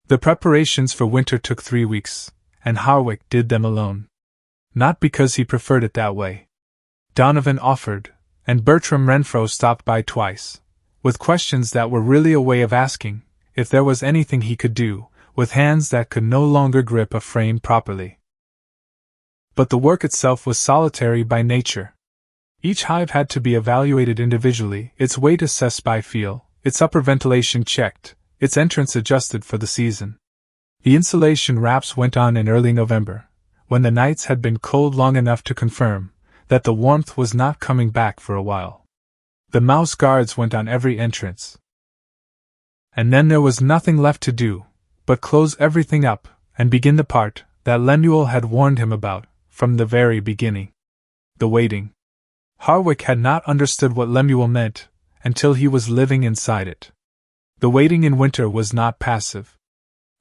The preparations for winter took 3 weeks, and Harwick did them alone. Not because he preferred it that way. Donovan offered, and Bertram Renfro stopped by twice, with questions that were really a way of asking if there was anything he could do, with hands that could no longer grip a frame properly. But the work itself was solitary by nature. Each hive had to be evaluated individually, its weight assessed by feel, its upper ventilation checked, its entrance adjusted for the season. The insulation wraps went on in early November, when the nights had been cold long enough to confirm that the warmth was not coming back for a while. The mouse guards went on every entrance. And then there was nothing left to do but close everything up and begin the part that Lemuel had warned him about from the very beginning. The waiting. Harwick had not understood what Lemuel meant until he was living inside it. The waiting in winter was not passive.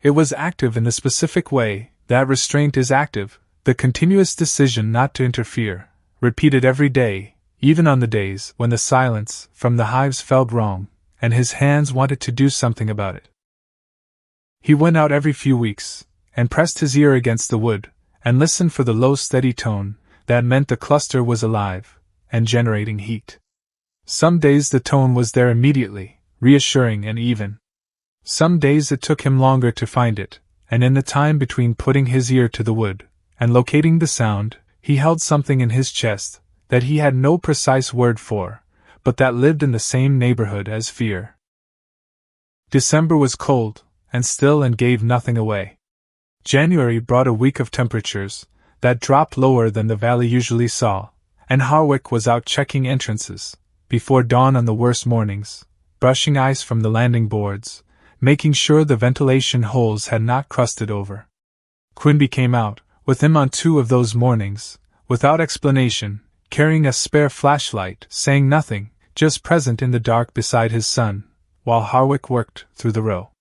It was active in the specific way that restraint is active, the continuous decision not to interfere, repeated every day, even on the days when the silence from the hives felt wrong, and his hands wanted to do something about it. He went out every few weeks, and pressed his ear against the wood, and listened for the low steady tone that meant the cluster was alive, and generating heat. Some days the tone was there immediately, reassuring and even. Some days it took him longer to find it, and in the time between putting his ear to the wood and locating the sound, he held something in his chest that he had no precise word for, but that lived in the same neighborhood as fear. December was cold and still and gave nothing away. January brought a week of temperatures that dropped lower than the valley usually saw, and Harwick was out checking entrances before dawn on the worst mornings, brushing ice from the landing boards, making sure the ventilation holes had not crusted over. Quimby came out with him on 2 of those mornings, without explanation, carrying a spare flashlight, saying nothing, just present in the dark beside his son, while Harwick worked through the row.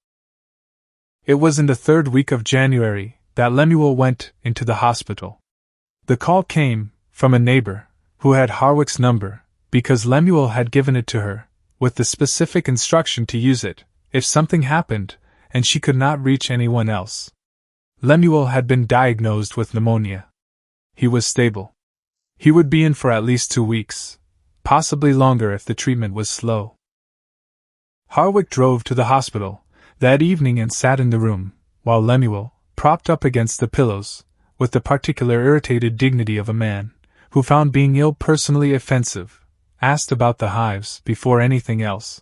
It was in the 3rd week of January that Lemuel went into the hospital. The call came from a neighbor who had Harwick's number, because Lemuel had given it to her, with the specific instruction to use it if something happened and she could not reach anyone else. Lemuel had been diagnosed with pneumonia. He was stable. He would be in for at least 2 weeks, possibly longer if the treatment was slow. Harwick drove to the hospital that evening and sat in the room, while Lemuel, propped up against the pillows, with the particular irritated dignity of a man who found being ill personally offensive, asked about the hives before anything else.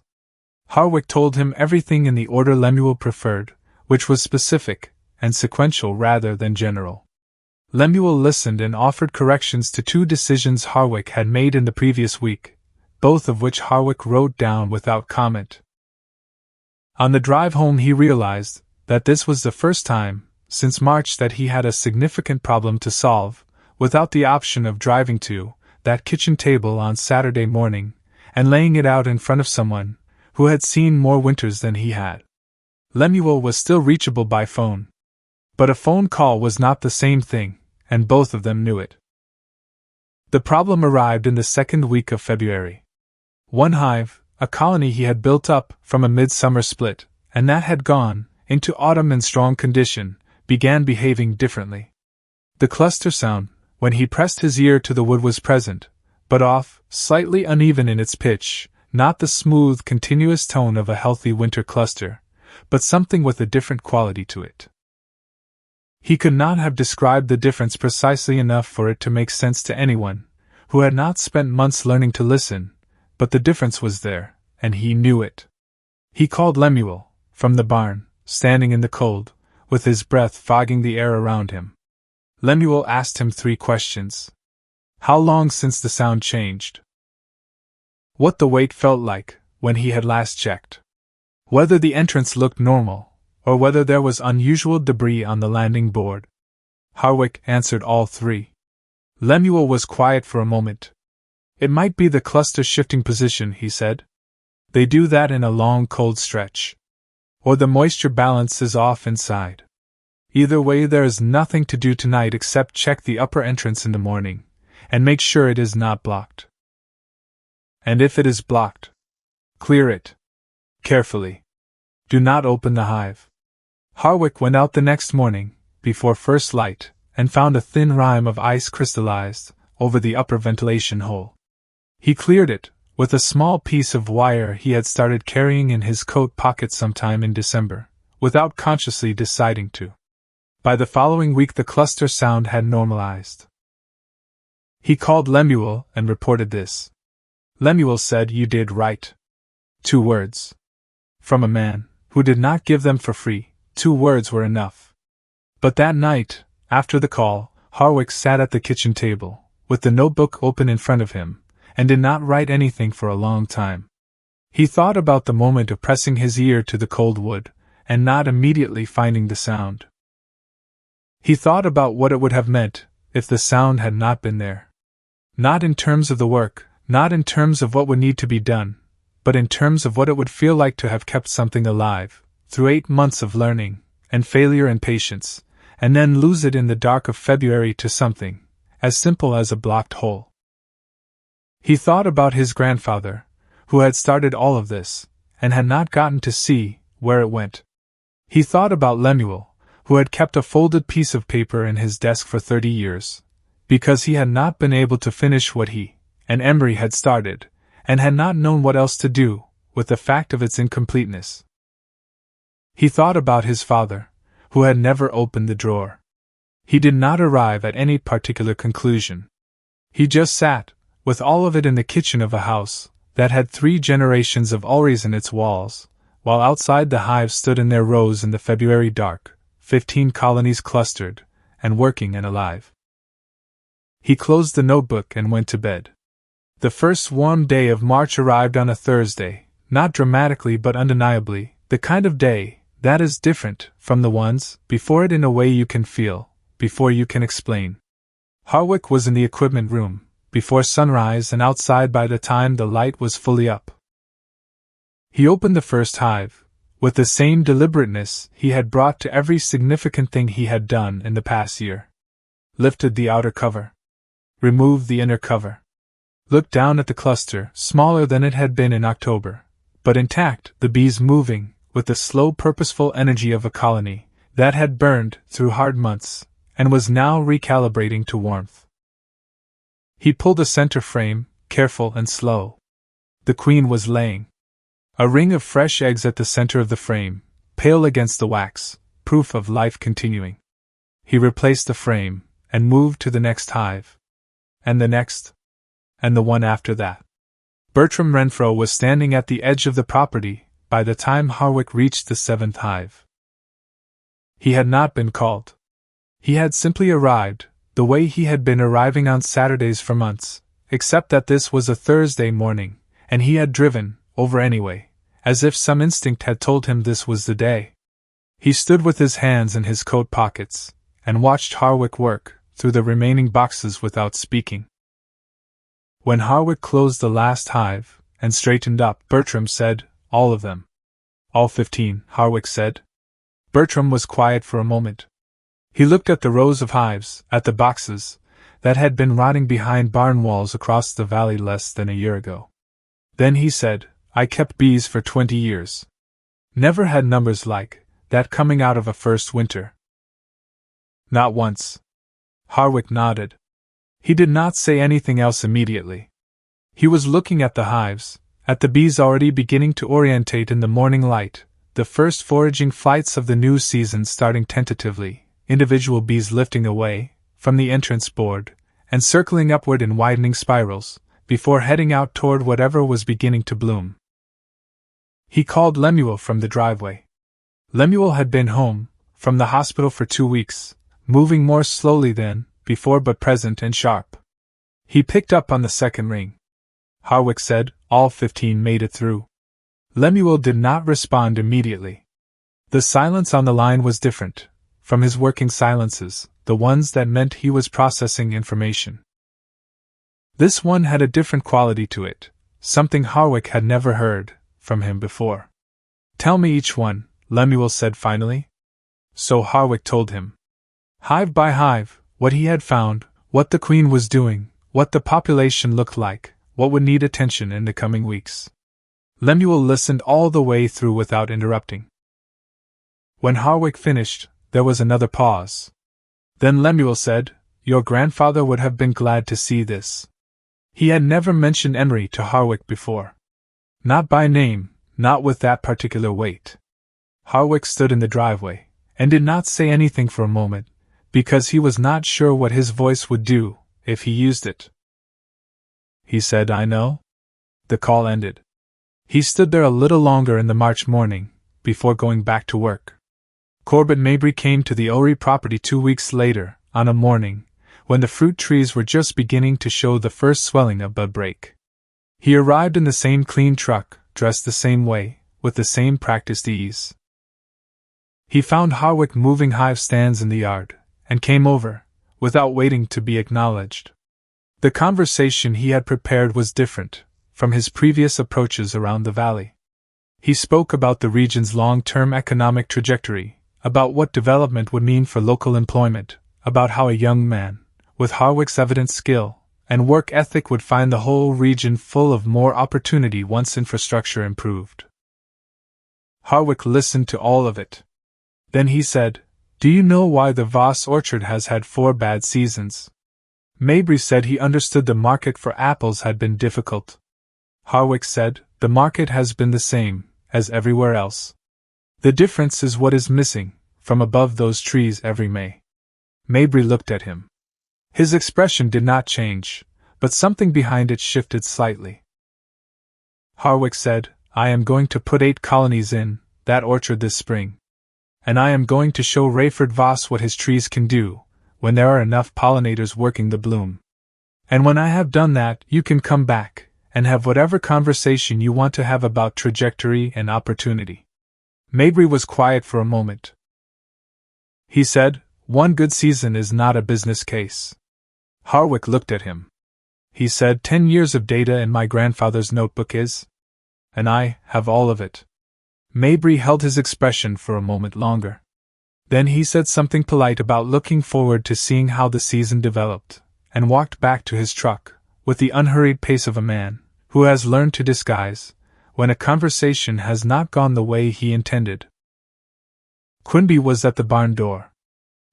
Harwick told him everything in the order Lemuel preferred, which was specific and sequential rather than general. Lemuel listened and offered corrections to 2 decisions Harwick had made in the previous week, both of which Harwick wrote down without comment. On the drive home he realized that this was the first time since March that he had a significant problem to solve, without the option of driving to that kitchen table on Saturday morning and laying it out in front of someone who had seen more winters than he had. Lemuel was still reachable by phone, but a phone call was not the same thing, and both of them knew it. The problem arrived in the second week of February. One hive, a colony he had built up from a midsummer split, and that had gone into autumn in strong condition, began behaving differently. The cluster sound, when he pressed his ear to the wood, was present, but off, slightly uneven in its pitch, not the smooth, continuous tone of a healthy winter cluster, but something with a different quality to it. He could not have described the difference precisely enough for it to make sense to anyone who had not spent months learning to listen, but the difference was there, and he knew it. He called Lemuel, from the barn, standing in the cold, with his breath fogging the air around him. Lemuel asked him 3 questions. How long since the sound changed? What the weight felt like when he had last checked. Whether the entrance looked normal, or whether there was unusual debris on the landing board. Harwick answered all 3. Lemuel was quiet for a moment. It might be the cluster shifting position, he said. They do that in a long cold stretch. Or the moisture balance is off inside. Either way, there is nothing to do tonight except check the upper entrance in the morning, and make sure it is not blocked. And if it is blocked, clear it. Carefully. Do not open the hive. Harwick went out the next morning, before first light, and found a thin rime of ice crystallized over the upper ventilation hole. He cleared it, with a small piece of wire he had started carrying in his coat pocket sometime in December, without consciously deciding to. By the following week the cluster sound had normalized. He called Lemuel and reported this. Lemuel said, "You did right." 2 words. From a man who did not give them for free, 2 words were enough. But that night, after the call, Harwick sat at the kitchen table, with the notebook open in front of him, and did not write anything for a long time. He thought about the moment of pressing his ear to the cold wood, and not immediately finding the sound. He thought about what it would have meant if the sound had not been there. Not in terms of the work, not in terms of what would need to be done, but in terms of what it would feel like to have kept something alive, through 8 months of learning, and failure and patience, and then lose it in the dark of February to something as simple as a blocked hole. He thought about his grandfather, who had started all of this, and had not gotten to see where it went. He thought about Lemuel, who had kept a folded piece of paper in his desk for 30 years, because he had not been able to finish what he and Emery had started, and had not known what else to do with the fact of its incompleteness. He thought about his father, who had never opened the drawer. He did not arrive at any particular conclusion. He just sat, with all of it in the kitchen of a house that had 3 generations of Oris in its walls, while outside the hives stood in their rows in the February dark, 15 colonies clustered, and working and alive. He closed the notebook and went to bed. The first warm day of March arrived on a Thursday, not dramatically but undeniably, the kind of day that is different from the ones before it in a way you can feel, before you can explain. Harwick was in the equipment room, before sunrise and outside by the time the light was fully up. He opened the first hive, with the same deliberateness he had brought to every significant thing he had done in the past year. Lifted the outer cover. Removed the inner cover. Looked down at the cluster, smaller than it had been in October, but intact, the bees moving, with the slow purposeful energy of a colony that had burned through hard months, and was now recalibrating to warmth. He pulled a center frame, careful and slow. The queen was laying. A ring of fresh eggs at the center of the frame, pale against the wax, proof of life continuing. He replaced the frame, and moved to the next hive. And the next. And the one after that. Bertram Renfro was standing at the edge of the property by the time Harwick reached the 7th hive. He had not been called. He had simply arrived, the way he had been arriving on Saturdays for months, except that this was a Thursday morning, and he had driven over anyway, as if some instinct had told him this was the day. He stood with his hands in his coat pockets, and watched Harwick work through the remaining boxes without speaking. When Harwick closed the last hive and straightened up, Bertram said, "All of them." "All 15, Harwick said. Bertram was quiet for a moment. He looked at the rows of hives, at the boxes, that had been rotting behind barn walls across the valley less than a year ago. Then he said, "I kept bees for 20 years. Never had numbers like that coming out of a first winter." "Not once." Harwick nodded. He did not say anything else immediately. He was looking at the hives, at the bees already beginning to orientate in the morning light, the first foraging flights of the new season starting tentatively, individual bees lifting away from the entrance board and circling upward in widening spirals, before heading out toward whatever was beginning to bloom. He called Lemuel from the driveway. Lemuel had been home from the hospital for 2 weeks, moving more slowly than before but present and sharp. He picked up on the second ring. Harwick said, "All 15 made it through." Lemuel did not respond immediately. The silence on the line was different from his working silences, the ones that meant he was processing information. This one had a different quality to it, something Harwick had never heard from him before. "Tell me each one," Lemuel said finally. So Harwick told him, hive by hive, what he had found, what the queen was doing, what the population looked like, what would need attention in the coming weeks. Lemuel listened all the way through without interrupting. When Harwick finished, there was another pause. Then Lemuel said, "Your grandfather would have been glad to see this." He had never mentioned Emery to Harwick before. Not by name, not with that particular weight. Harwick stood in the driveway, and did not say anything for a moment, because he was not sure what his voice would do if he used it. He said, "I know." The call ended. He stood there a little longer in the March morning, before going back to work. Corbett Mabry came to the Ori property 2 weeks later, on a morning when the fruit trees were just beginning to show the first swelling of bud break. He arrived in the same clean truck, dressed the same way, with the same practiced ease. He found Harwick moving hive stands in the yard, and came over, without waiting to be acknowledged. The conversation he had prepared was different from his previous approaches around the valley. He spoke about the region's long-term economic trajectory, about what development would mean for local employment, about how a young man, with Harwick's evident skill and work ethic, would find the whole region full of more opportunity once infrastructure improved. Harwick listened to all of it. Then he said, "Do you know why the Voss orchard has had 4 bad seasons?" Mabry said he understood the market for apples had been difficult. Harwick said, "The market has been the same as everywhere else. The difference is what is missing from above those trees every May." Mabry looked at him. His expression did not change, but something behind it shifted slightly. Harwick said, "I am going to put 8 colonies in that orchard this spring. And I am going to show Rayford Voss what his trees can do when there are enough pollinators working the bloom. And when I have done that, you can come back and have whatever conversation you want to have about trajectory and opportunity." Mabry was quiet for a moment. He said, "One good season is not a business case." Harwick looked at him. He said, 10 years of data in my grandfather's notebook is. And I have all of it." Mabry held his expression for a moment longer. Then he said something polite about looking forward to seeing how the season developed, and walked back to his truck, with the unhurried pace of a man who has learned to disguise when a conversation has not gone the way he intended. Quinby was at the barn door.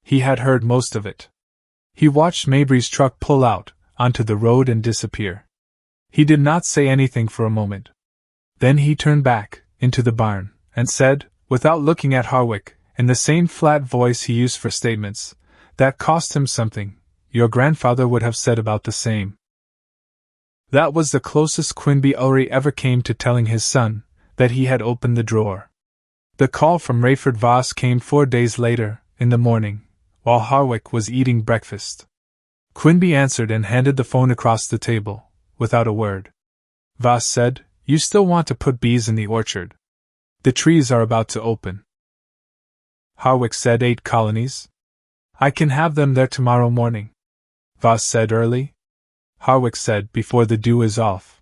He had heard most of it. He watched Mabry's truck pull out onto the road and disappear. He did not say anything for a moment. Then he turned back into the barn, and said, without looking at Harwick, in the same flat voice he used for statements that cost him something, "Your grandfather would have said about the same." That was the closest Quinby Ori ever came to telling his son that he had opened the drawer. The call from Rayford Voss came 4 days later, in the morning, while Harwick was eating breakfast. Quinby answered and handed the phone across the table, without a word. Voss said, You still want to put bees in the orchard. The trees are about to open. Harwick said 8 colonies? I can have them there tomorrow morning. Voss said early. Harwick said before the dew is off.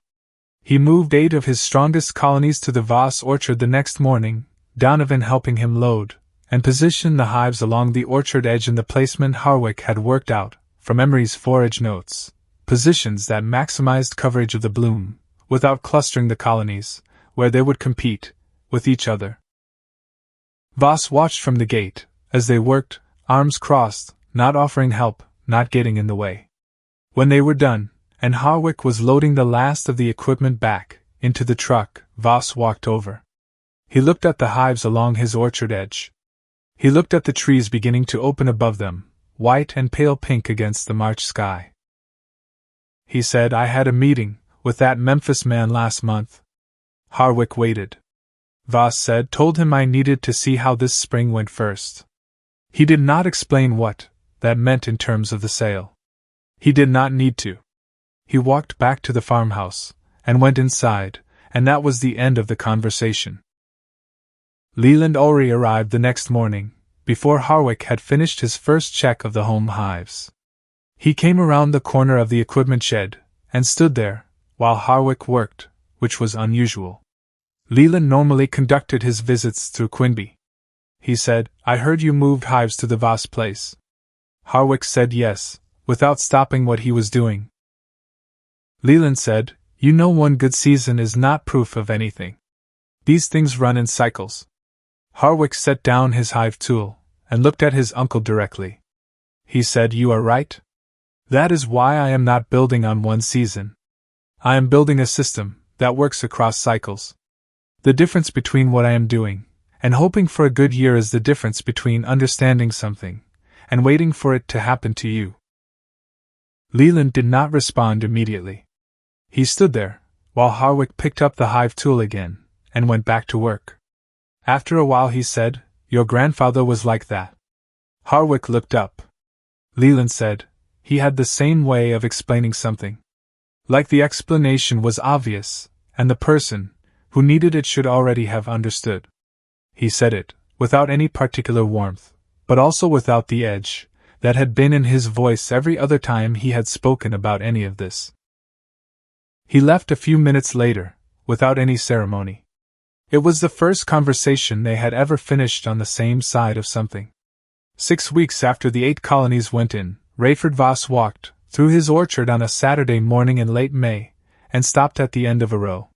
He moved 8 of his strongest colonies to the Voss orchard the next morning, Donovan helping him load, and position the hives along the orchard edge in the placement Harwick had worked out, from Emery's forage notes, positions that maximized coverage of the bloom, without clustering the colonies, where they would compete with each other. Voss watched from the gate, as they worked, arms crossed, not offering help, not getting in the way. When they were done, and Harwick was loading the last of the equipment back into the truck, Voss walked over. He looked at the hives along his orchard edge. He looked at the trees beginning to open above them, white and pale pink against the March sky. He said, I had a meeting with that Memphis man last month. Harwick waited. Voss said, told him I needed to see how this spring went first. He did not explain what that meant in terms of the sale. He did not need to. He walked back to the farmhouse, and went inside, and that was the end of the conversation. Leland Ori arrived the next morning, before Harwick had finished his first check of the home hives. He came around the corner of the equipment shed, and stood there, while Harwick worked, which was unusual. Leland normally conducted his visits through Quinby. He said, I heard you moved hives to the Voss place. Harwick said yes, without stopping what he was doing. Leland said, you know one good season is not proof of anything. These things run in cycles. Harwick set down his hive tool, and looked at his uncle directly. He said, you are right. That is why I am not building on one season. I am building a system that works across cycles. The difference between what I am doing and hoping for a good year is the difference between understanding something and waiting for it to happen to you. Leland did not respond immediately. He stood there, while Harwick picked up the hive tool again and went back to work. After a while he said, your grandfather was like that. Harwick looked up. Leland said, he had the same way of explaining something. Like the explanation was obvious, and the person who needed it should already have understood. He said it, without any particular warmth, but also without the edge that had been in his voice every other time he had spoken about any of this. He left a few minutes later, without any ceremony. It was the first conversation they had ever finished on the same side of something. 6 weeks after the 8 colonies went in, Rayford Voss walked through his orchard on a Saturday morning in late May, and stopped at the end of a row.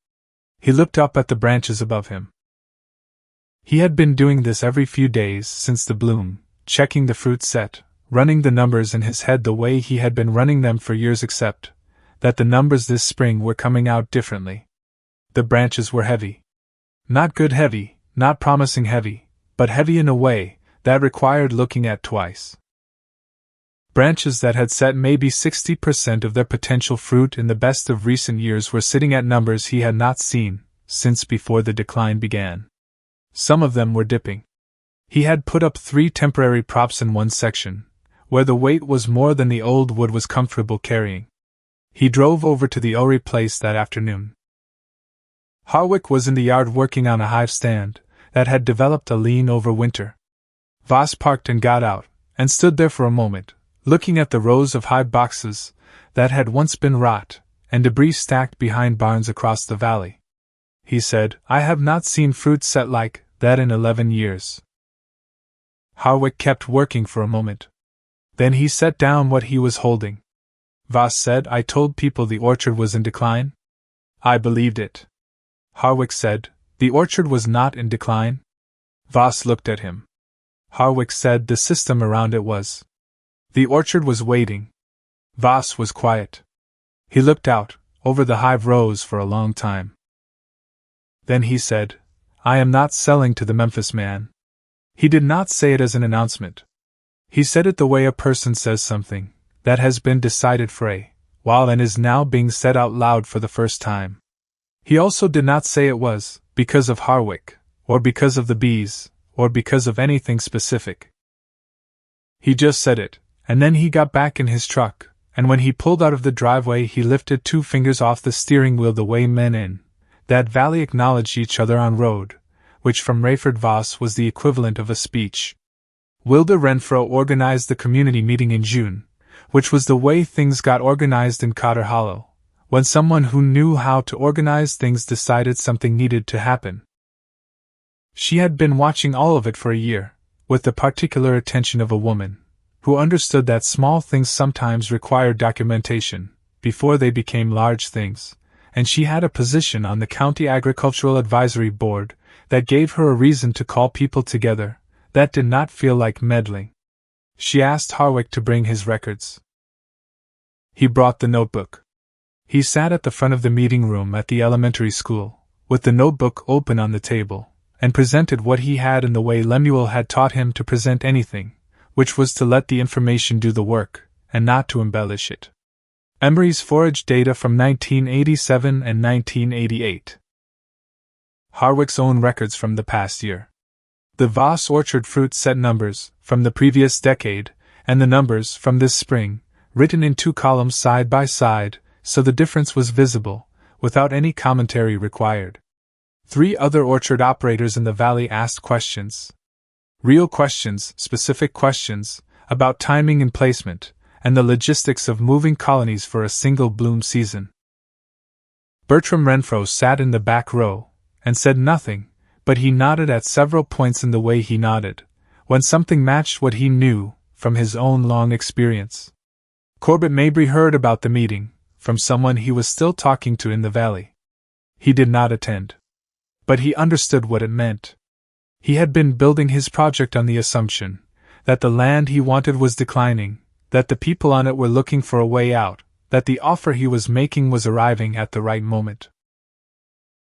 He looked up at the branches above him. He had been doing this every few days since the bloom, checking the fruit set, running the numbers in his head the way he had been running them for years, except that the numbers this spring were coming out differently. The branches were heavy. Not good heavy, not promising heavy, but heavy in a way that required looking at twice. Branches that had set maybe 60% of their potential fruit in the best of recent years were sitting at numbers he had not seen since before the decline began. Some of them were dipping. He had put up 3 temporary props in one section, where the weight was more than the old wood was comfortable carrying. He drove over to the Ori place that afternoon. Harwick was in the yard working on a hive stand that had developed a lean over winter. Voss parked and got out, and stood there for a moment, looking at the rows of hive boxes that had once been rot and debris stacked behind barns across the valley. He said, I have not seen fruit set like that in 11 years. Harwick kept working for a moment. Then he set down what he was holding. Voss said, I told people the orchard was in decline. I believed it. Harwick said, the orchard was not in decline. Voss looked at him. Harwick said the system around it was. The orchard was waiting. Voss was quiet. He looked out over the hive rows for a long time. Then he said, I am not selling to the Memphis man. He did not say it as an announcement. He said it the way a person says something that has been decided for a while and is now being said out loud for the first time. He also did not say it was because of Harwick, or because of the bees, or because of anything specific. He just said it, and then he got back in his truck, and when he pulled out of the driveway he lifted 2 fingers off the steering wheel the way men in That valley acknowledged each other on road, which from Rayford Voss was the equivalent of a speech. Wilbur Renfro organized the community meeting in June, which was the way things got organized in Cotter Hollow, when someone who knew how to organize things decided something needed to happen. She had been watching all of it for a year, with the particular attention of a woman, who understood that small things sometimes required documentation, before they became large things, and she had a position on the County Agricultural Advisory Board that gave her a reason to call people together, that did not feel like meddling. She asked Harwick to bring his records. He brought the notebook. He sat at the front of the meeting room at the elementary school, with the notebook open on the table, and presented what he had in the way Lemuel had taught him to present anything, which was to let the information do the work, and not to embellish it. Emery's forage data from 1987 and 1988. Harwick's own records from the past year. The Voss orchard fruit set numbers from the previous decade, and the numbers from this spring, written in 2 columns side by side, so the difference was visible, without any commentary required. 3 other orchard operators in the valley asked questions. Real questions, specific questions, about timing and placement, and the logistics of moving colonies for a single bloom season. Bertram Renfro sat in the back row, and said nothing, but he nodded at several points in the way he nodded, when something matched what he knew from his own long experience. Corbett Mabry heard about the meeting, from someone he was still talking to in the valley. He did not attend. But he understood what it meant. He had been building his project on the assumption that the land he wanted was declining, that the people on it were looking for a way out, that the offer he was making was arriving at the right moment.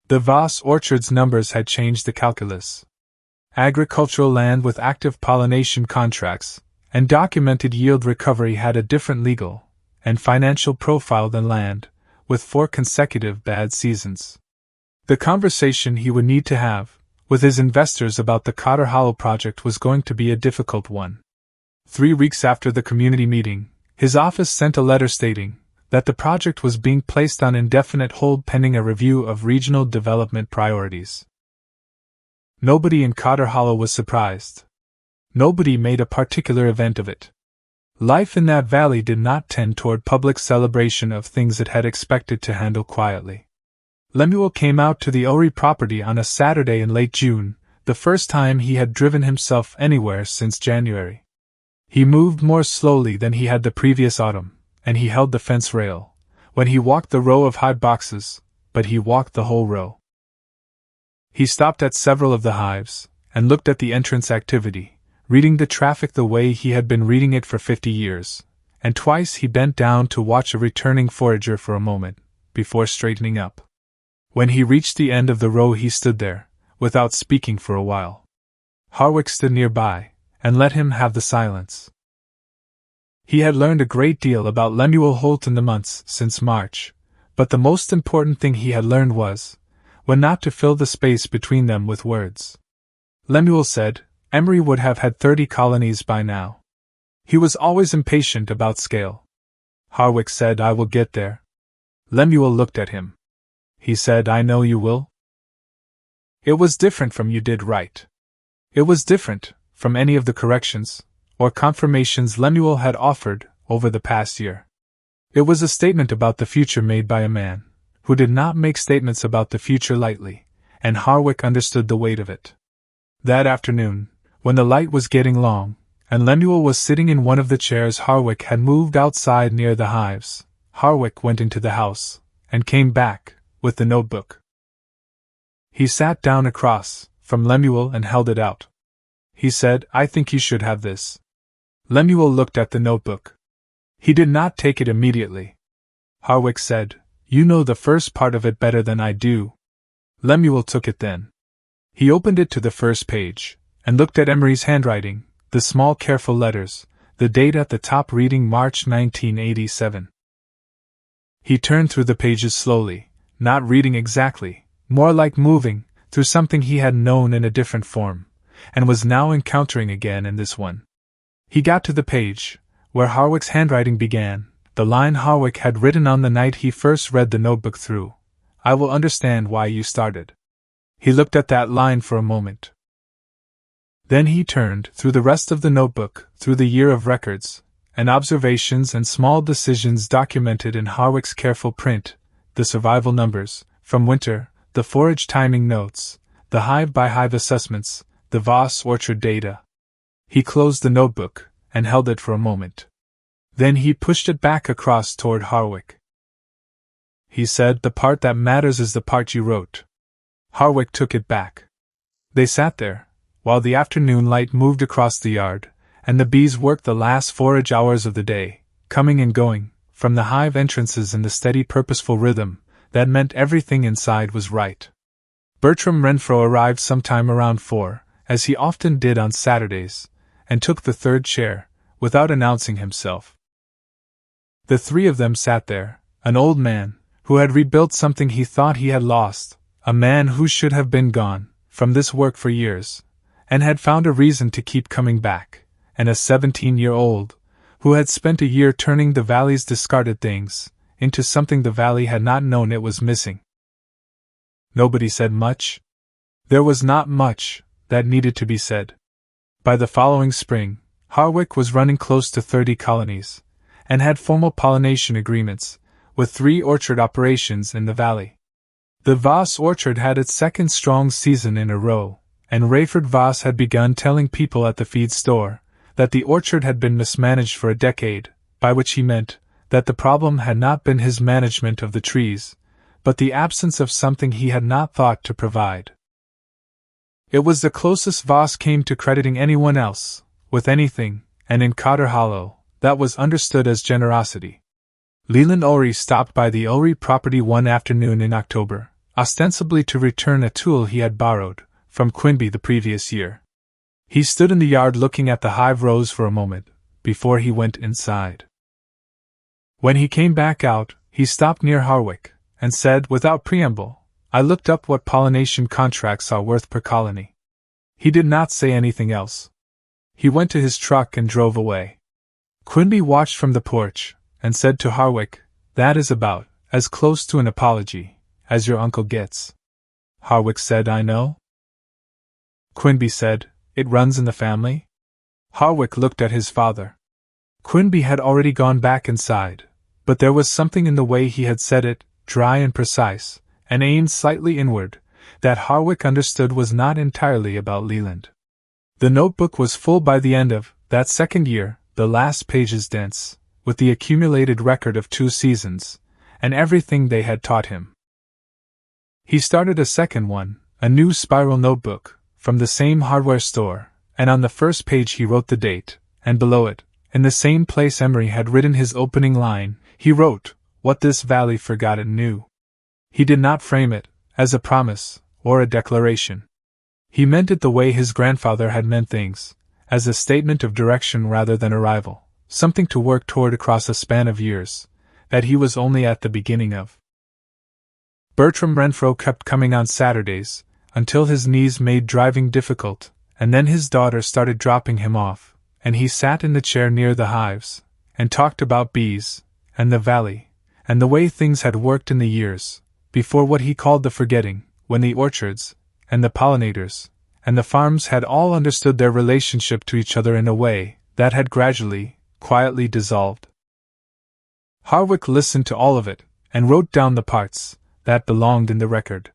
The Voss orchard's numbers had changed the calculus. Agricultural land with active pollination contracts and documented yield recovery had a different legal and financial profile than land with 4 consecutive bad seasons. The conversation he would need to have with his investors about the Cotter Hollow project was going to be a difficult one. 3 weeks after the community meeting, his office sent a letter stating that the project was being placed on indefinite hold pending a review of regional development priorities. Nobody in Cotter Hollow was surprised. Nobody made a particular event of it. Life in that valley did not tend toward public celebration of things it had expected to handle quietly. Lemuel came out to the Ori property on a Saturday in late June, the first time he had driven himself anywhere since January. He moved more slowly than he had the previous autumn, and he held the fence rail when he walked the row of high boxes, but he walked the whole row. He stopped at several of the hives, and looked at the entrance activity, reading the traffic the way he had been reading it for 50 years, and twice he bent down to watch a returning forager for a moment, before straightening up. When he reached the end of the row he stood there, without speaking for a while. Harwick stood nearby, and let him have the silence. He had learned a great deal about Lemuel Holt in the months since March, but the most important thing he had learned was, when not to fill the space between them with words. Lemuel said, Emery would have had 30 colonies by now. He was always impatient about scale. Harwick said, I will get there. Lemuel looked at him. He said, I know you will. It was different from you did right. It was different from any of the corrections or confirmations Lemuel had offered over the past year. It was a statement about the future made by a man who did not make statements about the future lightly, and Harwick understood the weight of it. That afternoon, when the light was getting long, and Lemuel was sitting in one of the chairs Harwick had moved outside near the hives, Harwick went into the house, and came back, with the notebook. He sat down across from Lemuel and held it out. He said, I think you should have this. Lemuel looked at the notebook. He did not take it immediately. Harwick said, You know the first part of it better than I do. Lemuel took it then. He opened it to the first page, and looked at Emery's handwriting, the small careful letters, the date at the top reading March 1987. He turned through the pages slowly, not reading exactly, more like moving through something he had known in a different form, and was now encountering again in this one. He got to the page where Harwick's handwriting began, the line Harwick had written on the night he first read the notebook through. I will understand why you started. He looked at that line for a moment. Then he turned through the rest of the notebook, through the year of records, and observations and small decisions documented in Harwick's careful print, the survival numbers, from winter, the forage timing notes, the hive-by-hive assessments, the Voss orchard data. He closed the notebook, and held it for a moment. Then he pushed it back across toward Harwick. He said, "The part that matters is the part you wrote." Harwick took it back. They sat there, while the afternoon light moved across the yard, and the bees worked the last forage hours of the day, coming and going, from the hive entrances in the steady purposeful rhythm, that meant everything inside was right. Bertram Renfro arrived sometime around 4, as he often did on Saturdays, and took the third chair, without announcing himself. The three of them sat there, an old man, who had rebuilt something he thought he had lost, a man who should have been gone from this work for years, and had found a reason to keep coming back, and a 17-year-old, who had spent a year turning the valley's discarded things into something the valley had not known it was missing. Nobody said much. There was not much that needed to be said. By the following spring, Harwick was running close to 30 colonies, and had formal pollination agreements with 3 orchard operations in the valley. The Voss orchard had its second strong season in a row, and Rayford Voss had begun telling people at the feed store that the orchard had been mismanaged for a decade, by which he meant that the problem had not been his management of the trees, but the absence of something he had not thought to provide. It was the closest Voss came to crediting anyone else with anything, and in Cotter Hollow, that was understood as generosity. Leland Ori stopped by the Ori property one afternoon in October, ostensibly to return a tool he had borrowed from Quinby the previous year. He stood in the yard looking at the hive rows for a moment, before he went inside. When he came back out, he stopped near Harwick, and said, without preamble, "I looked up what pollination contracts are worth per colony." He did not say anything else. He went to his truck and drove away. Quinby watched from the porch, and said to Harwick, "That is about as close to an apology as your uncle gets." Harwick said, "I know." Quinby said, "It runs in the family?" Harwick looked at his father. Quinby had already gone back inside, but there was something in the way he had said it, dry and precise, and aimed slightly inward, that Harwick understood was not entirely about Leland. The notebook was full by the end of that second year, the last pages dense, with the accumulated record of 2 seasons, and everything they had taught him. He started a second one, a new spiral notebook, from the same hardware store, and on the first page he wrote the date, and below it, in the same place Emery had written his opening line, he wrote, "What this valley forgot it knew." He did not frame it as a promise or a declaration. He meant it the way his grandfather had meant things, as a statement of direction rather than a rival, something to work toward across a span of years, that he was only at the beginning of. Bertram Renfro kept coming on Saturdays, until his knees made driving difficult, and then his daughter started dropping him off, and he sat in the chair near the hives, and talked about bees, and the valley, and the way things had worked in the years before what he called the forgetting, when the orchards, and the pollinators, and the farms had all understood their relationship to each other in a way that had gradually, quietly dissolved. Harwick listened to all of it, and wrote down the parts that belonged in the record.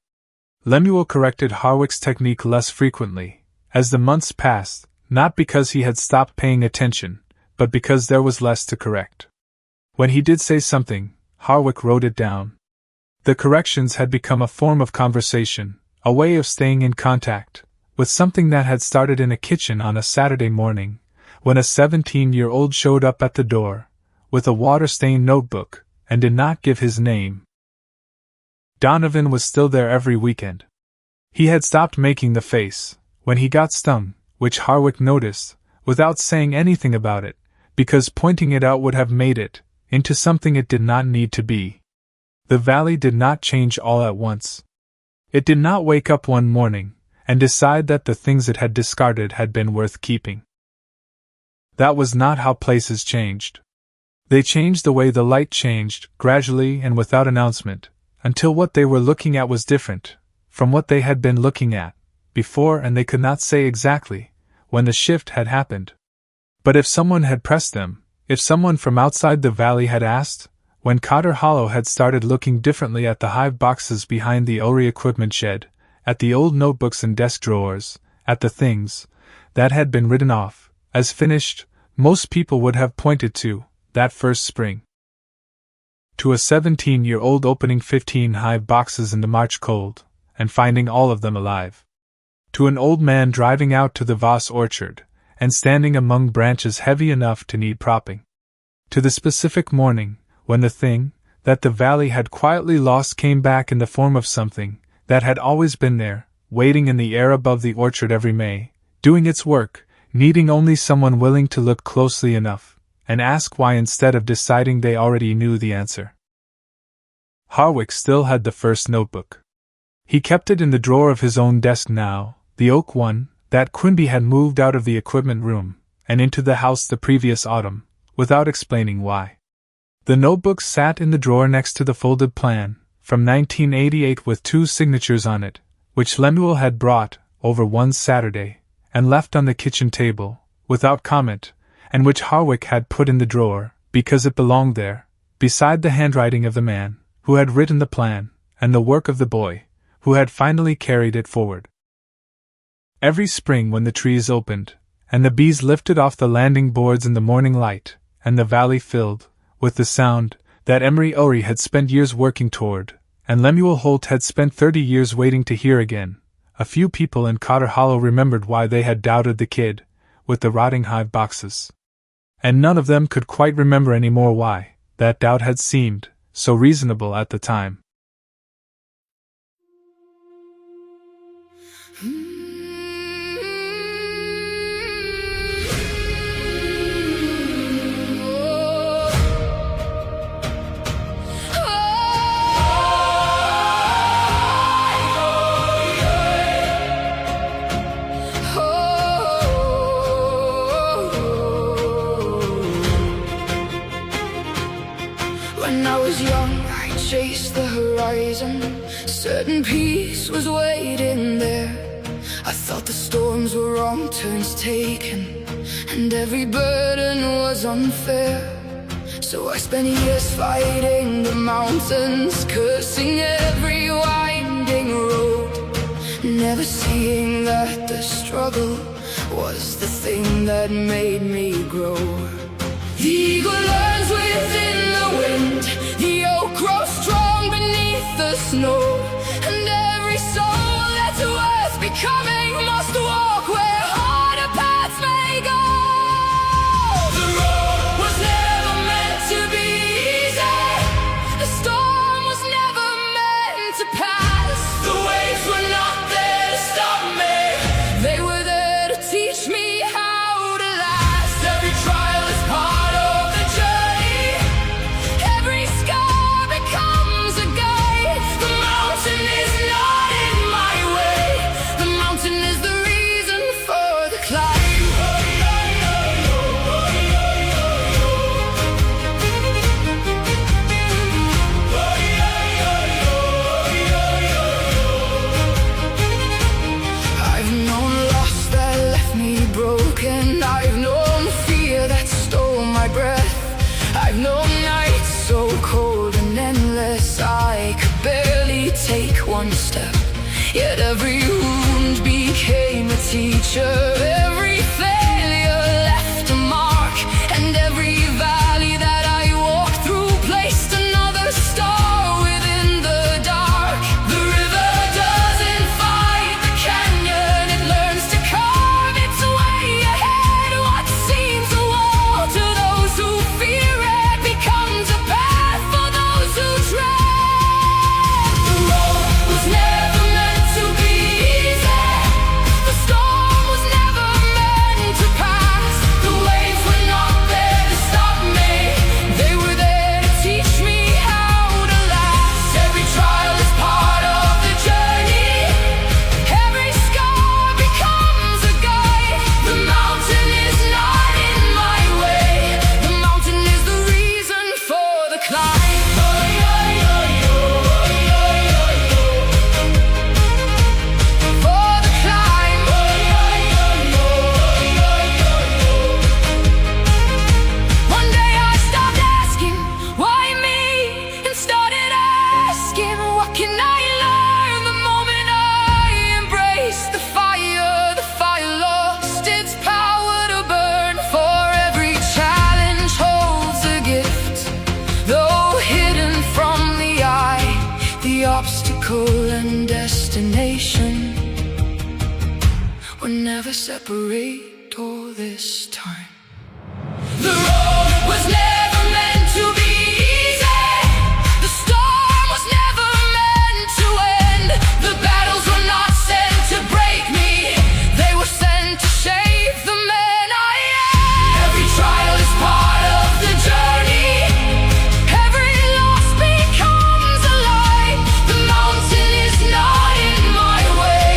Lemuel corrected Harwick's technique less frequently, as the months passed, not because he had stopped paying attention, but because there was less to correct. When he did say something, Harwick wrote it down. The corrections had become a form of conversation, a way of staying in contact with something that had started in a kitchen on a Saturday morning, when a 17-year-old showed up at the door, with a water-stained notebook, and did not give his name. Donovan was still there every weekend. He had stopped making the face when he got stung, which Harwick noticed, without saying anything about it, because pointing it out would have made it into something it did not need to be. The valley did not change all at once. It did not wake up one morning and decide that the things it had discarded had been worth keeping. That was not how places changed. They changed the way the light changed, gradually and without announcement, until what they were looking at was different from what they had been looking at before, and they could not say exactly when the shift had happened. But if someone had pressed them, if someone from outside the valley had asked, when Cotter Hollow had started looking differently at the hive boxes behind the Ori equipment shed, at the old notebooks and desk drawers, at the things that had been written off as finished, most people would have pointed to that first spring. To a 17-year-old opening 15 hive boxes in the March cold, and finding all of them alive. To an old man driving out to the Voss orchard, and standing among branches heavy enough to need propping. To the specific morning, when the thing that the valley had quietly lost came back in the form of something that had always been there, waiting in the air above the orchard every May, doing its work, needing only someone willing to look closely enough, and ask why instead of deciding they already knew the answer. Harwick still had the first notebook. He kept it in the drawer of his own desk now, the oak one, that Quimby had moved out of the equipment room, and into the house the previous autumn, without explaining why. The notebook sat in the drawer next to the folded plan, from 1988 with 2 signatures on it, which Lemuel had brought over one Saturday, and left on the kitchen table, without comment, and which Harwick had put in the drawer, because it belonged there, beside the handwriting of the man who had written the plan, and the work of the boy who had finally carried it forward. Every spring when the trees opened, and the bees lifted off the landing boards in the morning light, and the valley filled with the sound that Emery Ori had spent years working toward, and Lemuel Holt had spent 30 years waiting to hear again, a few people in Cotter Hollow remembered why they had doubted the kid with the rotting hive boxes. And none of them could quite remember any more why that doubt had seemed so reasonable at the time. When I was young, I chased the horizon. Certain peace was waiting there. I thought the storms were wrong turns taken, and every burden was unfair. So I spent years fighting the mountains, cursing every winding road, never seeing that the struggle was the thing that made me grow. The eagle learns within the wind, the oak grows strong beneath the snow, and every soul that's worth becoming must walk where harder paths may go. The road was never meant to be easy, the storm was never meant to pass. The waves were not there to stop me, they were there to teach me how to last. Every trial is part of the journey, every scar becomes a guide. The mountain is not in my way, the mountain is the reason for the climb. I've known loss that left me broken, I've known fear that stole my breath, I've known nights so cold and endless I could barely take one step. Yet every wound became a teacher, every failure left a mark, and every valley that I walked through placed another star within the dark. The river doesn't fight the canyon, it learns to carve its way ahead. What seems a wall to those who fear it becomes a path for those who tread. The road was never meant to be easy, the storm was never obstacle and destination will never separate all this time. The road was never meant to be easy. The storm was never meant to end. The battles were not sent to break me. They were sent to shape the man I am. Every trial is part of the journey. Every loss becomes a light. The mountain is not in my way.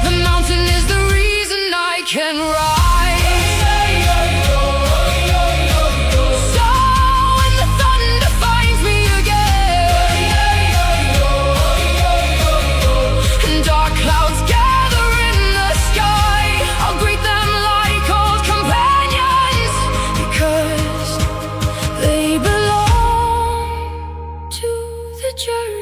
The mountain is the reason I can rise. Journey.